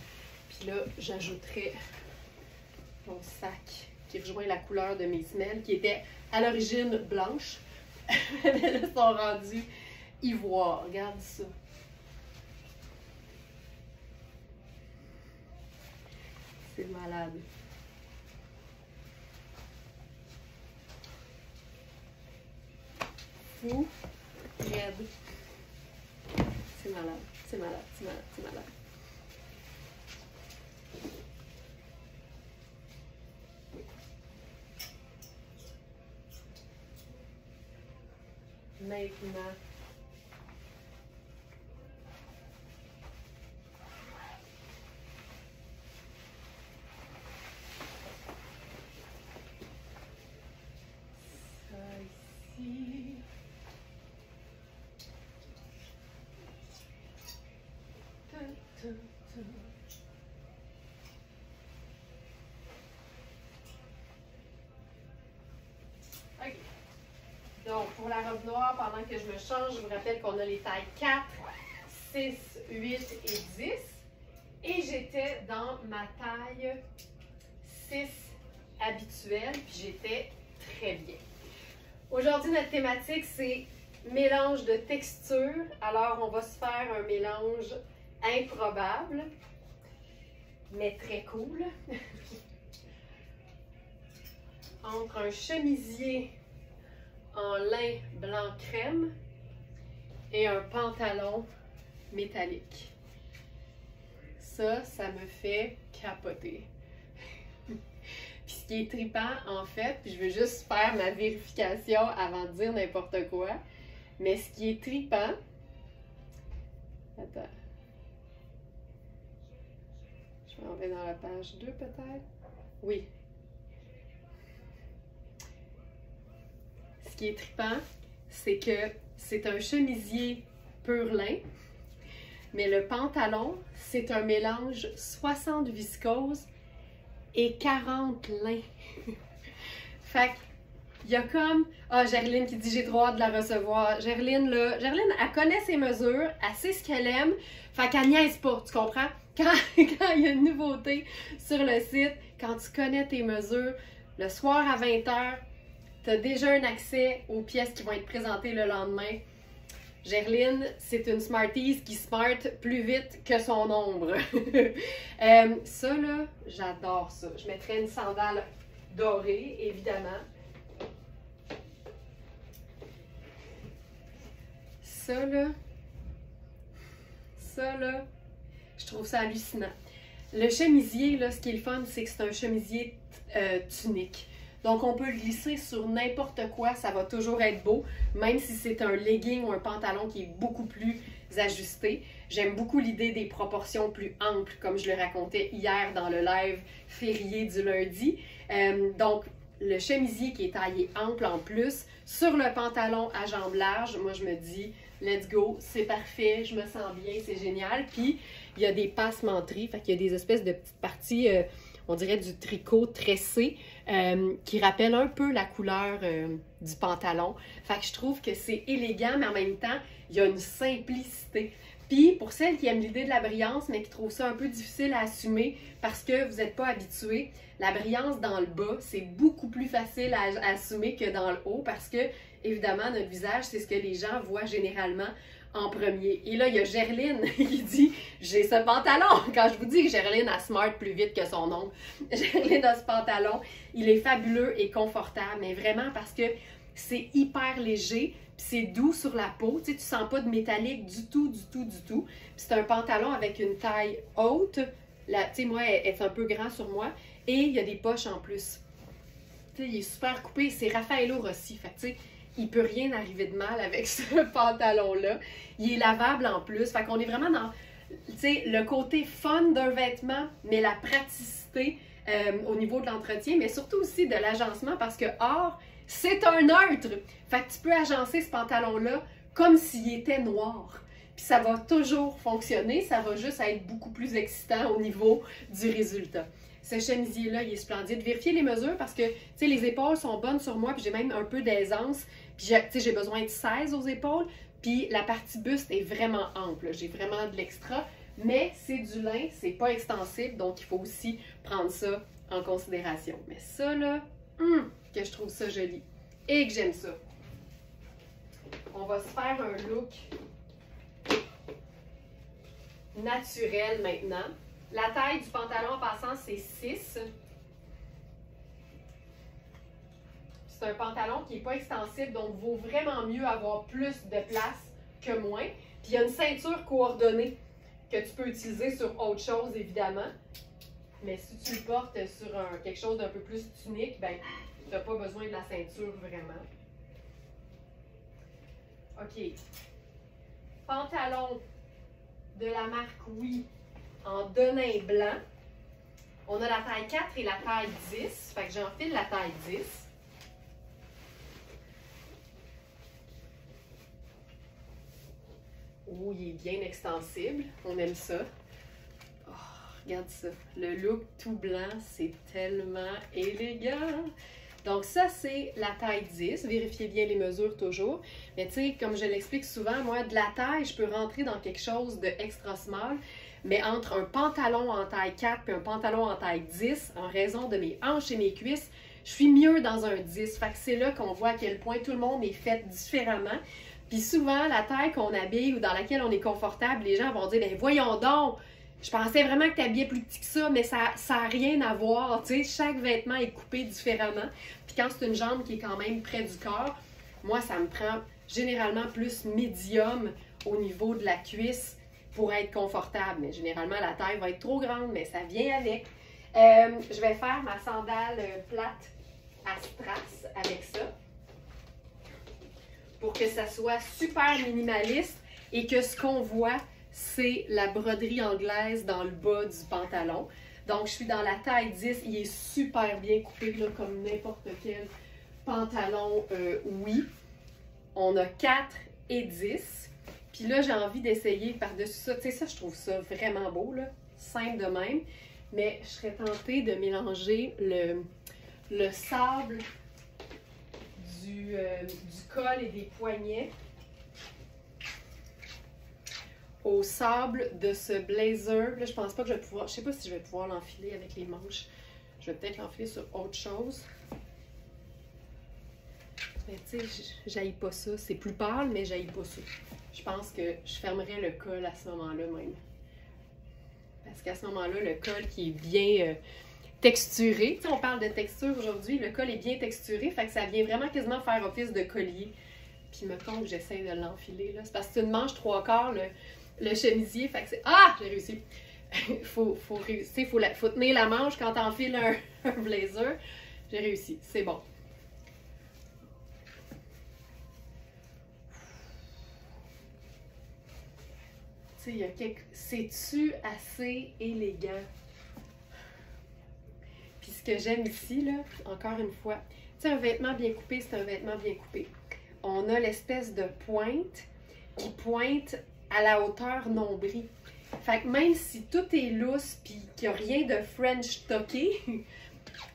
Puis là, j'ajouterai mon sac qui rejoint la couleur de mes semelles, qui était à l'origine blanche. Mais là, sont rendus ivoire. Regarde ça. C'est malade. Fou, raide. C'est malade, c'est malade, c'est malade, c'est malade. Maintenant, ça ici. OK. Donc, pour la robe noire, pendant que je me change, je vous rappelle qu'on a les tailles 4, 6, 8 et 10. Et j'étais dans ma taille 6 habituelle, puis j'étais très bien. Aujourd'hui, notre thématique, c'est mélange de textures. Alors, on va se faire un mélange improbable, mais très cool. Entre un chemisier en lin blanc crème et un pantalon métallique. Ça me fait capoter. Puis ce qui est trippant, en fait, puis je veux juste faire ma vérification avant de dire n'importe quoi, mais ce qui est trippant... Attends. Je m'en vais dans la page 2 peut-être? Oui. Ce qui est trippant, c'est que c'est un chemisier pur lin, mais le pantalon, c'est un mélange 60 viscose et 40 lin. Fait que Il y a comme... Ah, Gerline qui dit « J'ai trop hâte de la recevoir ». Gerline, là, Gerline, elle connaît ses mesures, elle sait ce qu'elle aime, fait qu'elle niaise pas, tu comprends? Quand il y a une nouveauté sur le site, quand tu connais tes mesures, le soir à 20h, tu as déjà un accès aux pièces qui vont être présentées le lendemain. Gerline, c'est une Smarties qui smart plus vite que son ombre. Ça, là, j'adore ça. Je mettrais une sandale dorée, évidemment. Ça, là, je trouve ça hallucinant. Le chemisier, là, ce qui est le fun, c'est que c'est un chemisier tunique. Donc, on peut le glisser sur n'importe quoi, ça va toujours être beau, même si c'est un legging ou un pantalon qui est beaucoup plus ajusté. J'aime beaucoup l'idée des proportions plus amples, comme je le racontais hier dans le live férié du lundi. Donc, le chemisier qui est taillé ample en plus, sur le pantalon à jambes larges, moi je me dis, let's go, c'est parfait, je me sens bien, c'est génial. Puis, il y a des passementeries, fait qu'il y a des espèces de petites parties, on dirait du tricot tressé, qui rappelle un peu la couleur du pantalon. Fait que je trouve que c'est élégant, mais en même temps, il y a une simplicité. Puis, pour celles qui aiment l'idée de la brillance, mais qui trouvent ça un peu difficile à assumer parce que vous n'êtes pas habitué, la brillance dans le bas, c'est beaucoup plus facile à assumer que dans le haut parce que, évidemment, notre visage, c'est ce que les gens voient généralement en premier. Et là, il y a Gerline qui dit « J'ai ce pantalon! » Quand je vous dis que Gerline a smart plus vite que son oncle, Gerline a ce pantalon, il est fabuleux et confortable, mais vraiment parce que c'est hyper léger, puis c'est doux sur la peau, tu sais, tu sens pas de métallique du tout, du tout, du tout. C'est un pantalon avec une taille haute, tu sais, moi, elle est un peu grand sur moi, et il y a des poches en plus. Tu sais, il est super coupé, c'est Raffaello Rossi, fait tu sais, il peut rien arriver de mal avec ce pantalon-là. Il est lavable en plus, fait qu'on est vraiment dans, tu sais, le côté fun d'un vêtement, mais la praticité au niveau de l'entretien, mais surtout aussi de l'agencement, parce que or, c'est un neutre. Fait que tu peux agencer ce pantalon-là comme s'il était noir. Puis ça va toujours fonctionner, ça va juste être beaucoup plus excitant au niveau du résultat. Ce chemisier-là, il est splendide. Vérifiez les mesures parce que, tu sais, les épaules sont bonnes sur moi, puis j'ai même un peu d'aisance. Puis, tu sais, j'ai besoin de 16 aux épaules. Puis la partie buste est vraiment ample. J'ai vraiment de l'extra. Mais c'est du lin, c'est pas extensible, donc il faut aussi prendre ça en considération. Mais ça, là, que je trouve ça joli et que j'aime ça. On va se faire un look naturel maintenant. La taille du pantalon en passant, c'est 6. C'est un pantalon qui n'est pas extensible, donc vaut vraiment mieux avoir plus de place que moins. Puis il y a une ceinture coordonnée que tu peux utiliser sur autre chose, évidemment. Mais si tu le portes sur quelque chose d'un peu plus tunique, ben, tu n'as pas besoin de la ceinture vraiment. OK. Pantalon de la marque Oui en denim blanc. On a la taille 4 et la taille 10. Fait que j'enfile la taille 10. Oh, il est bien extensible. On aime ça. Oh, regarde ça. Le look tout blanc, c'est tellement élégant. Donc ça, c'est la taille 10. Vérifiez bien les mesures toujours. Mais tu sais, comme je l'explique souvent, moi, de la taille, je peux rentrer dans quelque chose de extra small. Mais entre un pantalon en taille 4 et un pantalon en taille 10, en raison de mes hanches et mes cuisses, je suis mieux dans un 10. Fait que c'est là qu'on voit à quel point tout le monde est fait différemment. Puis souvent, la taille qu'on habille ou dans laquelle on est confortable, les gens vont dire « Ben voyons donc, je pensais vraiment que tu habillais plus petit que ça, mais ça n'a rien à voir. » Tu sais, chaque vêtement est coupé différemment. Puis quand c'est une jambe qui est quand même près du corps, moi, ça me prend généralement plus médium au niveau de la cuisse pour être confortable. Mais généralement, la taille va être trop grande, mais ça vient avec. Je vais faire ma sandale plate à strass avec ça pour que ça soit super minimaliste et que ce qu'on voit, c'est la broderie anglaise dans le bas du pantalon. Donc, je suis dans la taille 10. Il est super bien coupé, là, comme n'importe quel pantalon Oui. On a 4 et 10. Puis là, j'ai envie d'essayer par-dessus ça. Tu sais, ça, je trouve ça vraiment beau, là. Simple de même. Mais je serais tentée de mélanger le sable du col et des poignets au sable de ce blazer. Là, je pense pas que je vais pouvoir, je sais pas si je vais pouvoir l'enfiler avec les manches. Je vais peut-être l'enfiler sur autre chose. Mais tu sais, j'haïs pas ça. C'est plus pâle, mais j'haïs pas ça. Je pense que je fermerai le col à ce moment-là même. Parce qu'à ce moment-là, le col qui est bien texturé, tu sais, on parle de texture aujourd'hui, le col est bien texturé, fait que ça vient vraiment quasiment faire office de collier. Puis mettons que j'essaie de l'enfiler, là. C'est parce que c'est une manche 3/4, le chemisier, fait que c'est... Ah! J'ai réussi! faut tenir la manche quand t'enfiles un blazer. J'ai réussi, c'est bon. Tu sais, il y a c'est-tu assez élégant? Puis ce que j'aime ici, là, encore une fois, tu sais, un vêtement bien coupé, c'est un vêtement bien coupé. On a l'espèce de pointe qui pointe à la hauteur nombril. Fait que même si tout est lousse puis qu'il n'y a rien de French toqué,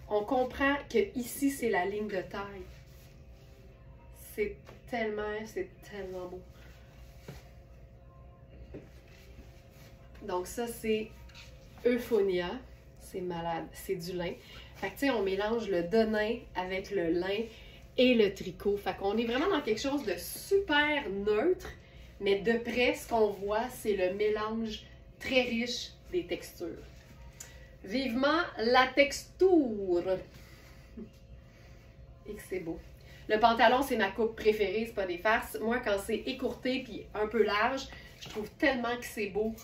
on comprend que ici c'est la ligne de taille. C'est tellement beau. Donc ça, c'est Euphonia. C'est malade, c'est du lin. Fait que tu sais, on mélange le denim avec le lin et le tricot. Fait qu'on est vraiment dans quelque chose de super neutre, mais de près, ce qu'on voit, c'est le mélange très riche des textures. Vivement la texture! Et que c'est beau. Le pantalon, c'est ma coupe préférée, c'est pas des farces. Moi, quand c'est écourté puis un peu large, je trouve tellement que c'est beau.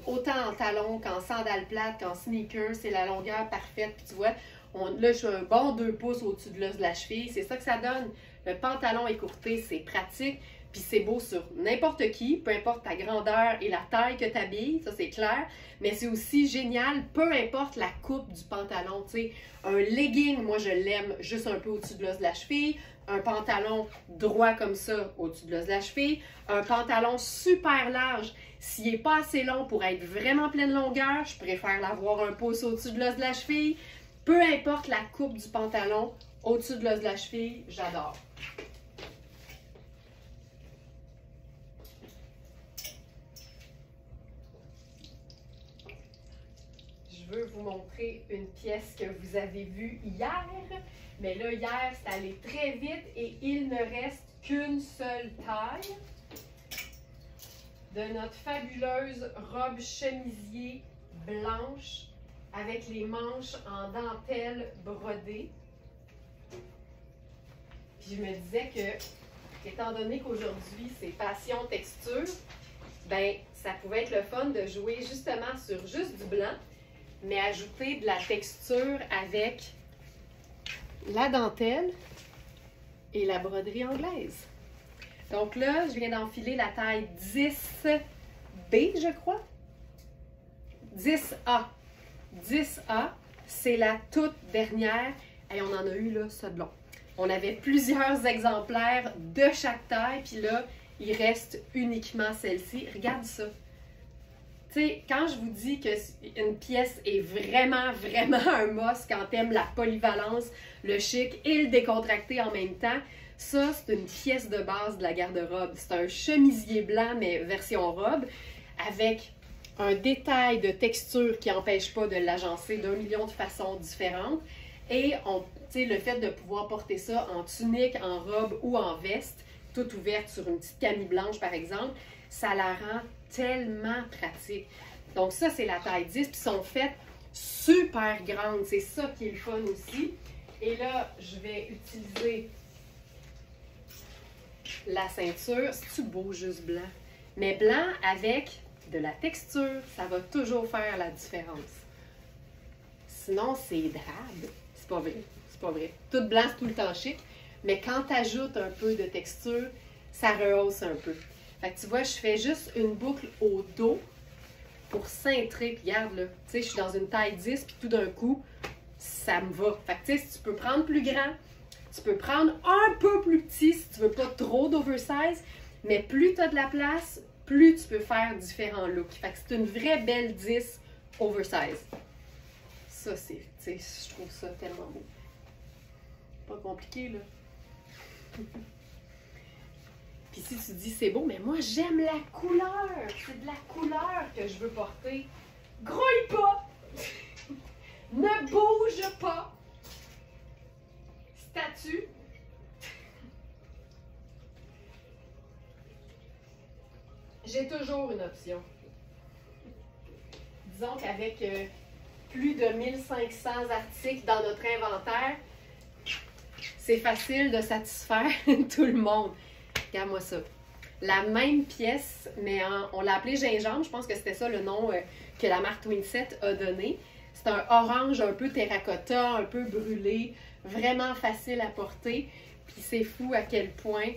Autant en talons qu'en sandales plates, qu'en sneakers, c'est la longueur parfaite. Puis tu vois, là, je suis un bon 2 pouces au-dessus de l'os de la cheville. C'est ça que ça donne. Le pantalon écourté, c'est pratique. Puis c'est beau sur n'importe qui, peu importe ta grandeur et la taille que tu habilles, ça c'est clair. Mais c'est aussi génial, peu importe la coupe du pantalon. Tu sais, un legging, moi je l'aime juste un peu au-dessus de l'os de la cheville. Un pantalon droit comme ça au-dessus de l'os de la cheville. Un pantalon super large. S'il n'est pas assez long pour être vraiment pleine longueur, je préfère l'avoir un pouce au-dessus de l'os de la cheville. Peu importe la coupe du pantalon, au-dessus de l'os de la cheville, j'adore. Je veux vous montrer une pièce que vous avez vue hier. Mais là, hier, c'est allé très vite et il ne reste qu'une seule taille de notre fabuleuse robe chemisier blanche avec les manches en dentelle brodée. Puis je me disais que, étant donné qu'aujourd'hui c'est passion texture, ben ça pouvait être le fun de jouer justement sur juste du blanc, mais ajouter de la texture avec la dentelle et la broderie anglaise. Donc là, je viens d'enfiler la taille 10B, je crois. 10A. 10A, c'est la toute dernière. Et on en a eu là, ça de long. On avait plusieurs exemplaires de chaque taille, puis là, il reste uniquement celle-ci. Regarde ça. Tu sais, quand je vous dis qu'une pièce est vraiment un must quand t'aimes la polyvalence, le chic et le décontracté en même temps, ça, c'est une pièce de base de la garde-robe. C'est un chemisier blanc, mais version robe, avec un détail de texture qui n'empêche pas de l'agencer d'un million de façons différentes. Et le fait de pouvoir porter ça en tunique, en robe ou en veste, toute ouverte sur une petite camie blanche par exemple, ça la rend tellement pratique. Donc ça, c'est la taille 10, puis sont faites super grandes. C'est ça qui est le fun aussi. Et là, je vais utiliser la ceinture. C'est-tu beau juste blanc? Mais blanc avec de la texture, ça va toujours faire la différence. Sinon, c'est drabe. C'est pas vrai. C'est pas vrai. Tout blanc, c'est tout le temps chic. Mais quand tu ajoutes un peu de texture, ça rehausse un peu. Fait que tu vois, je fais juste une boucle au dos pour cintrer. Puis regarde là, tu sais, je suis dans une taille 10, puis tout d'un coup, ça me va. Fait que tu sais, si tu peux prendre plus grand, tu peux prendre un peu plus petit si tu veux pas trop d'oversize, mais plus tu as de la place, plus tu peux faire différents looks. Fait que c'est une vraie belle 10 oversize. Ça, c'est, tu sais, je trouve ça tellement beau. Pas compliqué, là. Puis si tu dis c'est beau, mais moi j'aime la couleur. C'est de la couleur que je veux porter. Grouille pas! Ne bouge pas! Statue. J'ai toujours une option. Disons qu'avec plus de 1500 articles dans notre inventaire, c'est facile de satisfaire tout le monde. Regarde-moi ça. La même pièce, mais on l'a appelée gingembre. Je pense que c'était ça le nom que la marque Twinset a donné. C'est un orange un peu terracotta, un peu brûlé, vraiment facile à porter. Puis c'est fou à quel point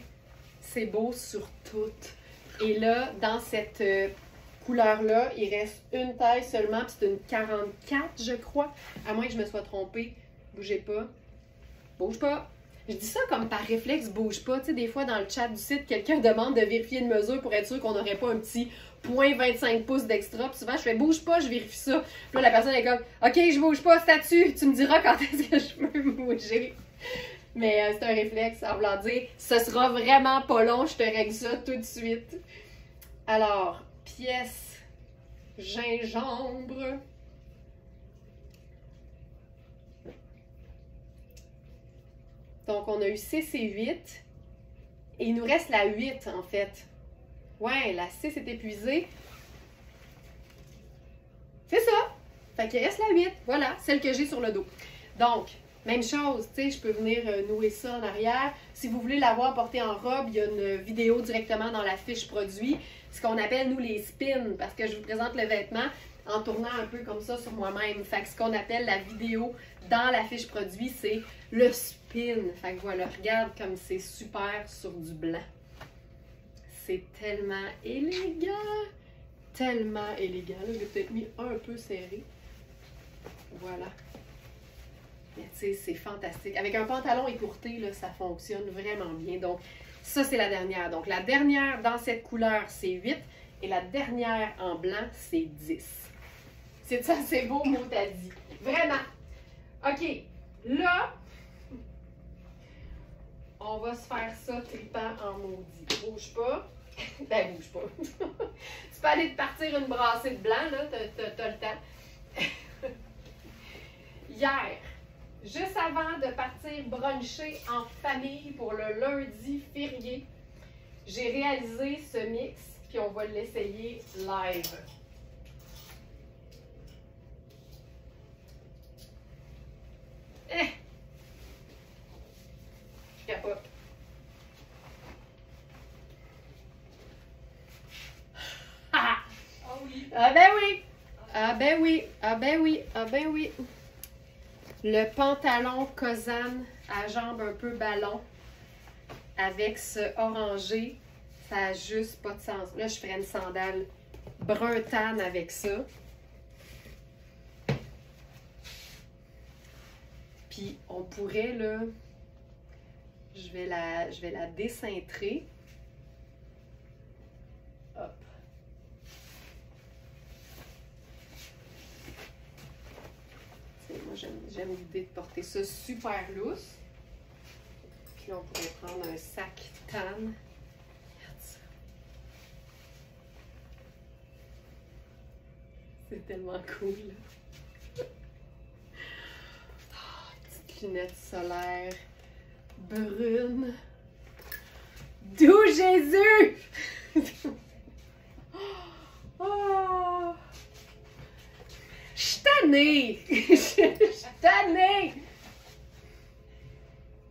c'est beau sur toutes. Et là, dans cette couleur-là, il reste une taille seulement, puis c'est une 44, je crois. À moins que je me sois trompée. Bougez pas. Bouge pas. Je dis ça comme par réflexe, bouge pas. Tu sais, des fois, dans le chat du site, quelqu'un demande de vérifier une mesure pour être sûr qu'on n'aurait pas un petit 0.25 pouces d'extra. Puis souvent, je fais bouge pas, je vérifie ça. Puis là, la personne est comme, OK, je bouge pas, statue. Tu me diras quand est-ce que je peux bouger. Mais c'est un réflexe, en voulant dire, ce sera vraiment pas long, je te règle ça tout de suite. Alors, pièce gingembre. Donc, on a eu 6 et 8. Et il nous reste la 8, en fait. Ouais, la 6 est épuisée. C'est ça. Fait qu'il reste la 8. Voilà, celle que j'ai sur le dos. Donc, même chose, tu sais, je peux venir nouer ça en arrière. Si vous voulez l'avoir porté en robe, il y a une vidéo directement dans la fiche produit. Ce qu'on appelle, nous, les spins. Parce que je vous présente le vêtement en tournant un peu comme ça sur moi-même. Fait que ce qu'on appelle la vidéo dans la fiche produit, c'est le spin. Fait que voilà, regarde comme c'est super sur du blanc. C'est tellement élégant. Tellement élégant. Là, je l'ai peut-être mis un peu serré. Voilà. Mais tu sais, c'est fantastique. Avec un pantalon écourté, là, ça fonctionne vraiment bien. Donc, ça, c'est la dernière. Donc, la dernière dans cette couleur, c'est 8. Et la dernière en blanc, c'est 10. C'est ça, c'est beau, mot à dit. Vraiment. OK. Là, on va se faire ça tripant en maudit. Bouge pas. Ben, bouge pas. Tu peux aller te partir une brassée de blanc, là. T'as le temps. Hier, juste avant de partir bruncher en famille pour le lundi férié, j'ai réalisé ce mix, puis on va l'essayer live. Je capote. Ah oui! Ah ben oui! Ah ben oui! Ah ben oui! Ah ben oui! Le pantalon Kozan à jambes un peu ballon avec ce orangé, ça n'a juste pas de sens. Là, je ferais une sandale brun tan avec ça. Puis on pourrait, là, je vais la décintrer. Hop. Moi, j'aime l'idée de porter ça super lousse. Puis là, on pourrait prendre un sac tan. Regarde ça. C'est tellement cool. Oh, petite lunette solaire brune. D'où Jésus! Oh! Je suis tannée! Je suis tannée!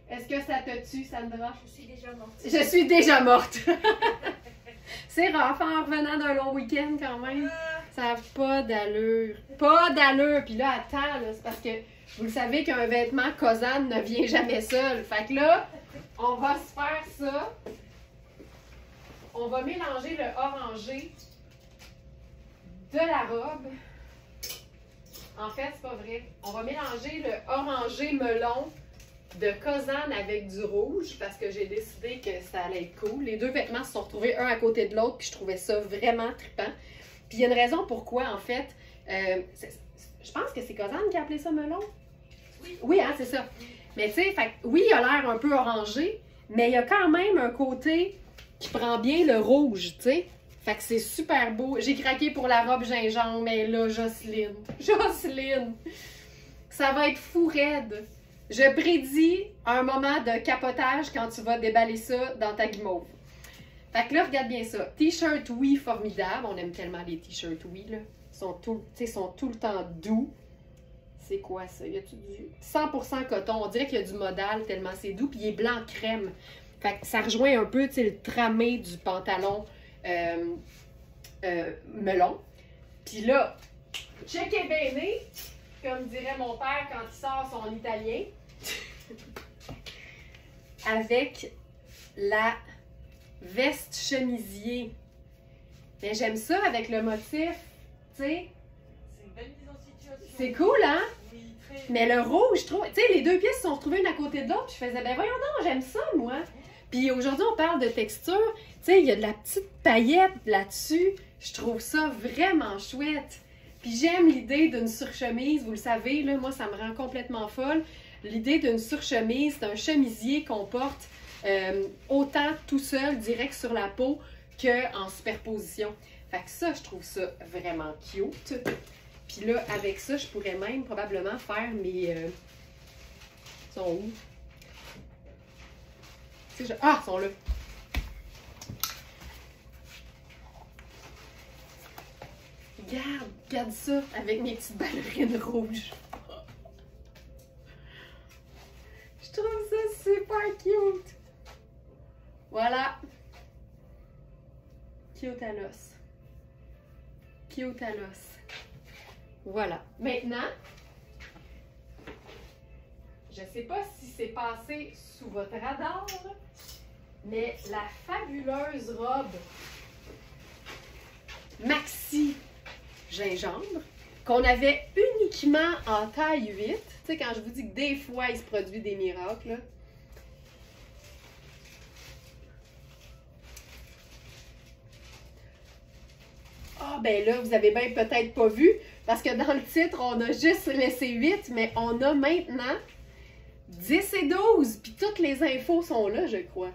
Est-ce que ça te tue, Sandra? Je suis déjà morte. Je suis déjà morte! C'est rough en revenant d'un long week-end quand même. Ça n'a pas d'allure. Pas d'allure! Puis là, attends, là, c'est parce que vous le savez qu'un vêtement Kozan ne vient jamais seul. Fait que là, on va se faire ça. On va mélanger le orangé de la robe. En fait, c'est pas vrai. On va mélanger le orangé melon de Kozan avec du rouge parce que j'ai décidé que ça allait être cool. Les deux vêtements se sont retrouvés un à côté de l'autre puis je trouvais ça vraiment trippant. Puis il y a une raison pourquoi, en fait. Je pense que c'est Kozan qui a appelé ça melon. Oui. Oui, hein, c'est ça. Mais tu sais, oui, il a l'air un peu orangé, mais il y a quand même un côté qui prend bien le rouge, tu sais. Fait que c'est super beau. J'ai craqué pour la robe gingembre, mais là, Jocelyne, ça va être fou raide. Je prédis un moment de capotage quand tu vas déballer ça dans ta guimauve. Fait que là, regarde bien ça. T-shirt oui, formidable. On aime tellement les t-shirts oui, là. Ils sont tout le temps doux. C'est quoi ça? Y a-tu du 100% coton? On dirait qu'il y a du modal tellement c'est doux. Puis il est blanc crème. Fait que ça rejoint un peu, tu sais, le tramé du pantalon melon. Puis là, check bene, comme dirait mon père quand il sort son italien, avec la veste chemisier. Mais j'aime ça avec le motif, tu sais. C'est une belle mise en situation. C'est cool, hein? Oui, très. Mais le rouge, je trouve, tu sais, les deux pièces se sont retrouvées une à côté de l'autre, puis je faisais, ben voyons donc, j'aime ça, moi. Puis aujourd'hui, on parle de texture, tu sais, il y a de la petite paillette là-dessus. Je trouve ça vraiment chouette. Puis j'aime l'idée d'une surchemise, vous le savez, là, moi, ça me rend complètement folle. L'idée d'une surchemise, c'est un chemisier qu'on porte autant tout seul, direct sur la peau, qu'en superposition. Fait que ça, je trouve ça vraiment cute. Puis là, avec ça, je pourrais même probablement faire mes... Ils sont où? Ah, ils sont là. Regarde ça avec mes petites ballerines rouges. Je trouve ça super cute. Voilà. Cute à l'os. Cute à l'os. Voilà. Maintenant, je ne sais pas si c'est passé sous votre radar, mais la fabuleuse robe maxi gingembre qu'on avait uniquement en taille 8. Tu sais, quand je vous dis que des fois, il se produit des miracles, là. Ah, ben là, vous avez bien peut-être pas vu, parce que dans le titre, on a juste laissé 8, mais on a maintenant 10 et 12, puis toutes les infos sont là, je crois.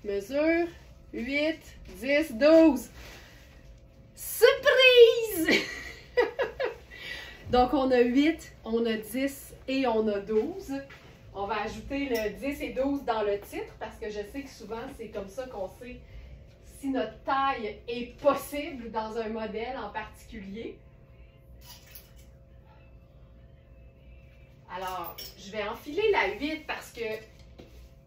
Mesure, 8, 10, 12. Surprise! Donc, on a 8, on a 10 et on a 12. On va ajouter le 10 et 12 dans le titre, parce que je sais que souvent, c'est comme ça qu'on sait si notre taille est possible dans un modèle en particulier. Alors, je vais enfiler la 8 parce que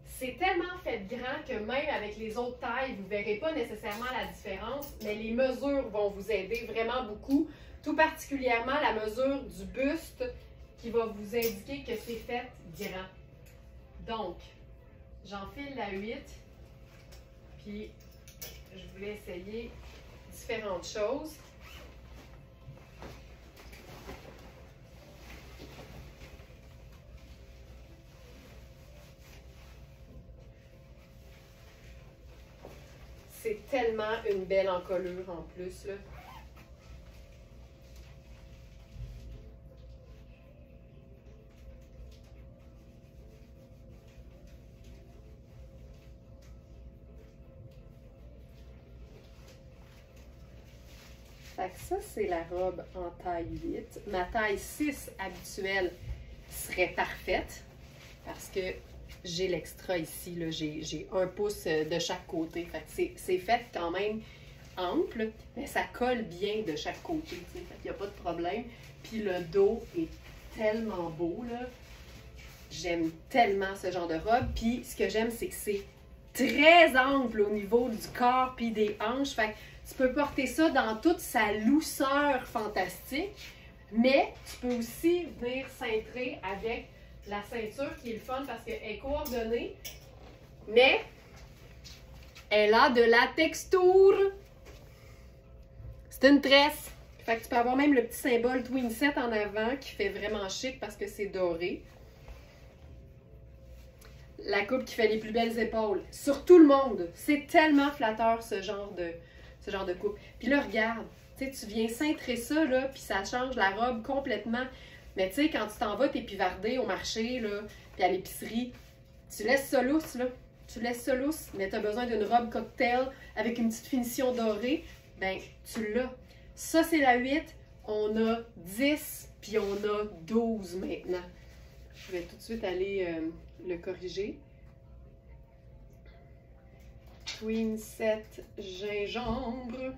c'est tellement fait grand que même avec les autres tailles, vous ne verrez pas nécessairement la différence, mais les mesures vont vous aider vraiment beaucoup, tout particulièrement la mesure du buste qui va vous indiquer que c'est fait grand. Donc, j'enfile la 8, puis je voulais essayer différentes choses. C'est tellement une belle encolure en plus, là. Fait que ça, c'est la robe en taille 8. Ma taille 6 habituelle serait parfaite parce que j'ai l'extra ici, là, j'ai 1 pouce de chaque côté. Fait que c'est fait quand même ample, mais ça colle bien de chaque côté, tu sais. Fait qu'il n'y a pas de problème. Puis le dos est tellement beau, là. J'aime tellement ce genre de robe. Puis ce que j'aime, c'est que c'est très ample au niveau du corps puis des hanches. Fait que tu peux porter ça dans toute sa douceur fantastique, mais tu peux aussi venir cintrer avec la ceinture qui est le fun parce qu'elle est coordonnée, mais elle a de la texture. C'est une tresse. Fait que tu peux avoir même le petit symbole Twin Set en avant qui fait vraiment chic parce que c'est doré. La coupe qui fait les plus belles épaules sur tout le monde. C'est tellement flatteur ce genre de coupe. Puis là, regarde, tu sais, tu viens cintrer ça, là, puis ça change la robe complètement. Mais tu sais, quand tu t'en vas t'épivardé au marché, là, puis à l'épicerie, tu laisses ça lousse, là. tu laisses ça lousse, mais tu as besoin d'une robe cocktail avec une petite finition dorée, ben tu l'as. Ça, c'est la 8. On a 10, puis on a 12 maintenant. Je vais tout de suite aller le corriger. Queen 7, gingembre.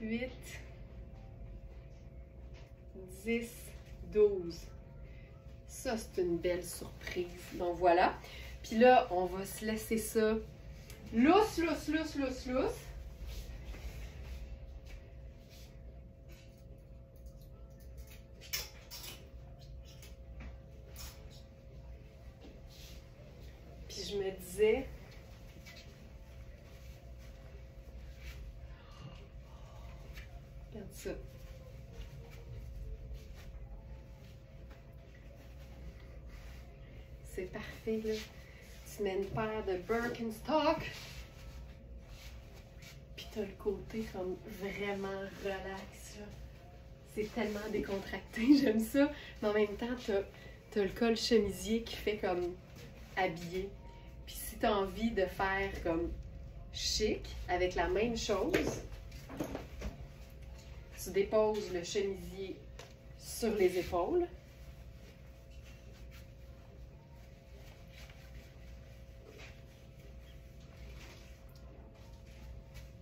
8, 10, 12. Ça, c'est une belle surprise. Donc voilà. Puis là, on va se laisser ça lousse, lousse, lousse, lousse, lousse. Puis je me disais... Regarde ça. C'est parfait, là. Tu mets une paire de Birkenstock. Puis t'as le côté comme vraiment relax, là. C'est tellement décontracté, j'aime ça. Mais en même temps, t'as le col chemisier qui fait comme habillé. Puis si t'as envie de faire comme chic avec la même chose, tu déposes le chemisier sur les épaules.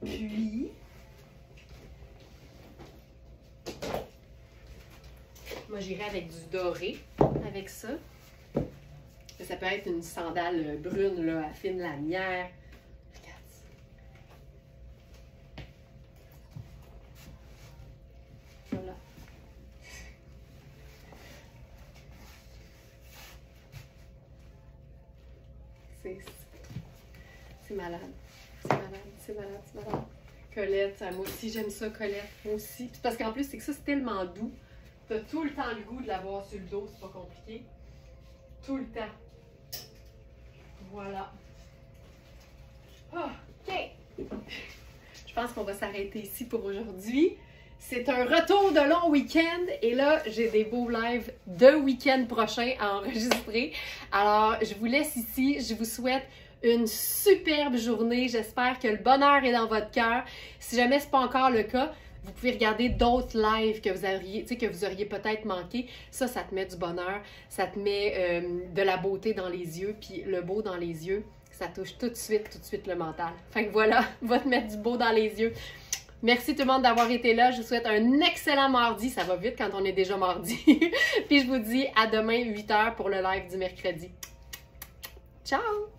Puis, moi j'irai avec du doré, avec ça. Ça peut être une sandale brune là, à fine lanière. Regarde ça. Voilà. C'est malade. C'est malade, c'est malade, c'est malade. Colette, moi aussi j'aime ça, Colette. Moi aussi. Parce qu'en plus, c'est que ça, c'est tellement doux. T'as tout le temps le goût de l'avoir sur le dos, c'est pas compliqué. Tout le temps. Voilà. OK. Je pense qu'on va s'arrêter ici pour aujourd'hui. C'est un retour de long week-end et là, j'ai des beaux lives de week-end prochain à enregistrer. Alors, je vous laisse ici. Je vous souhaite une superbe journée. J'espère que le bonheur est dans votre cœur. Si jamais ce n'est pas encore le cas, vous pouvez regarder d'autres lives que vous auriez peut-être manqué. Ça te met du bonheur. Ça te met de la beauté dans les yeux. Puis le beau dans les yeux, ça touche tout de suite le mental. Fait que voilà, va te mettre du beau dans les yeux. Merci tout le monde d'avoir été là. Je vous souhaite un excellent mardi. Ça va vite quand on est déjà mardi. Puis je vous dis à demain 8h pour le live du mercredi. Ciao!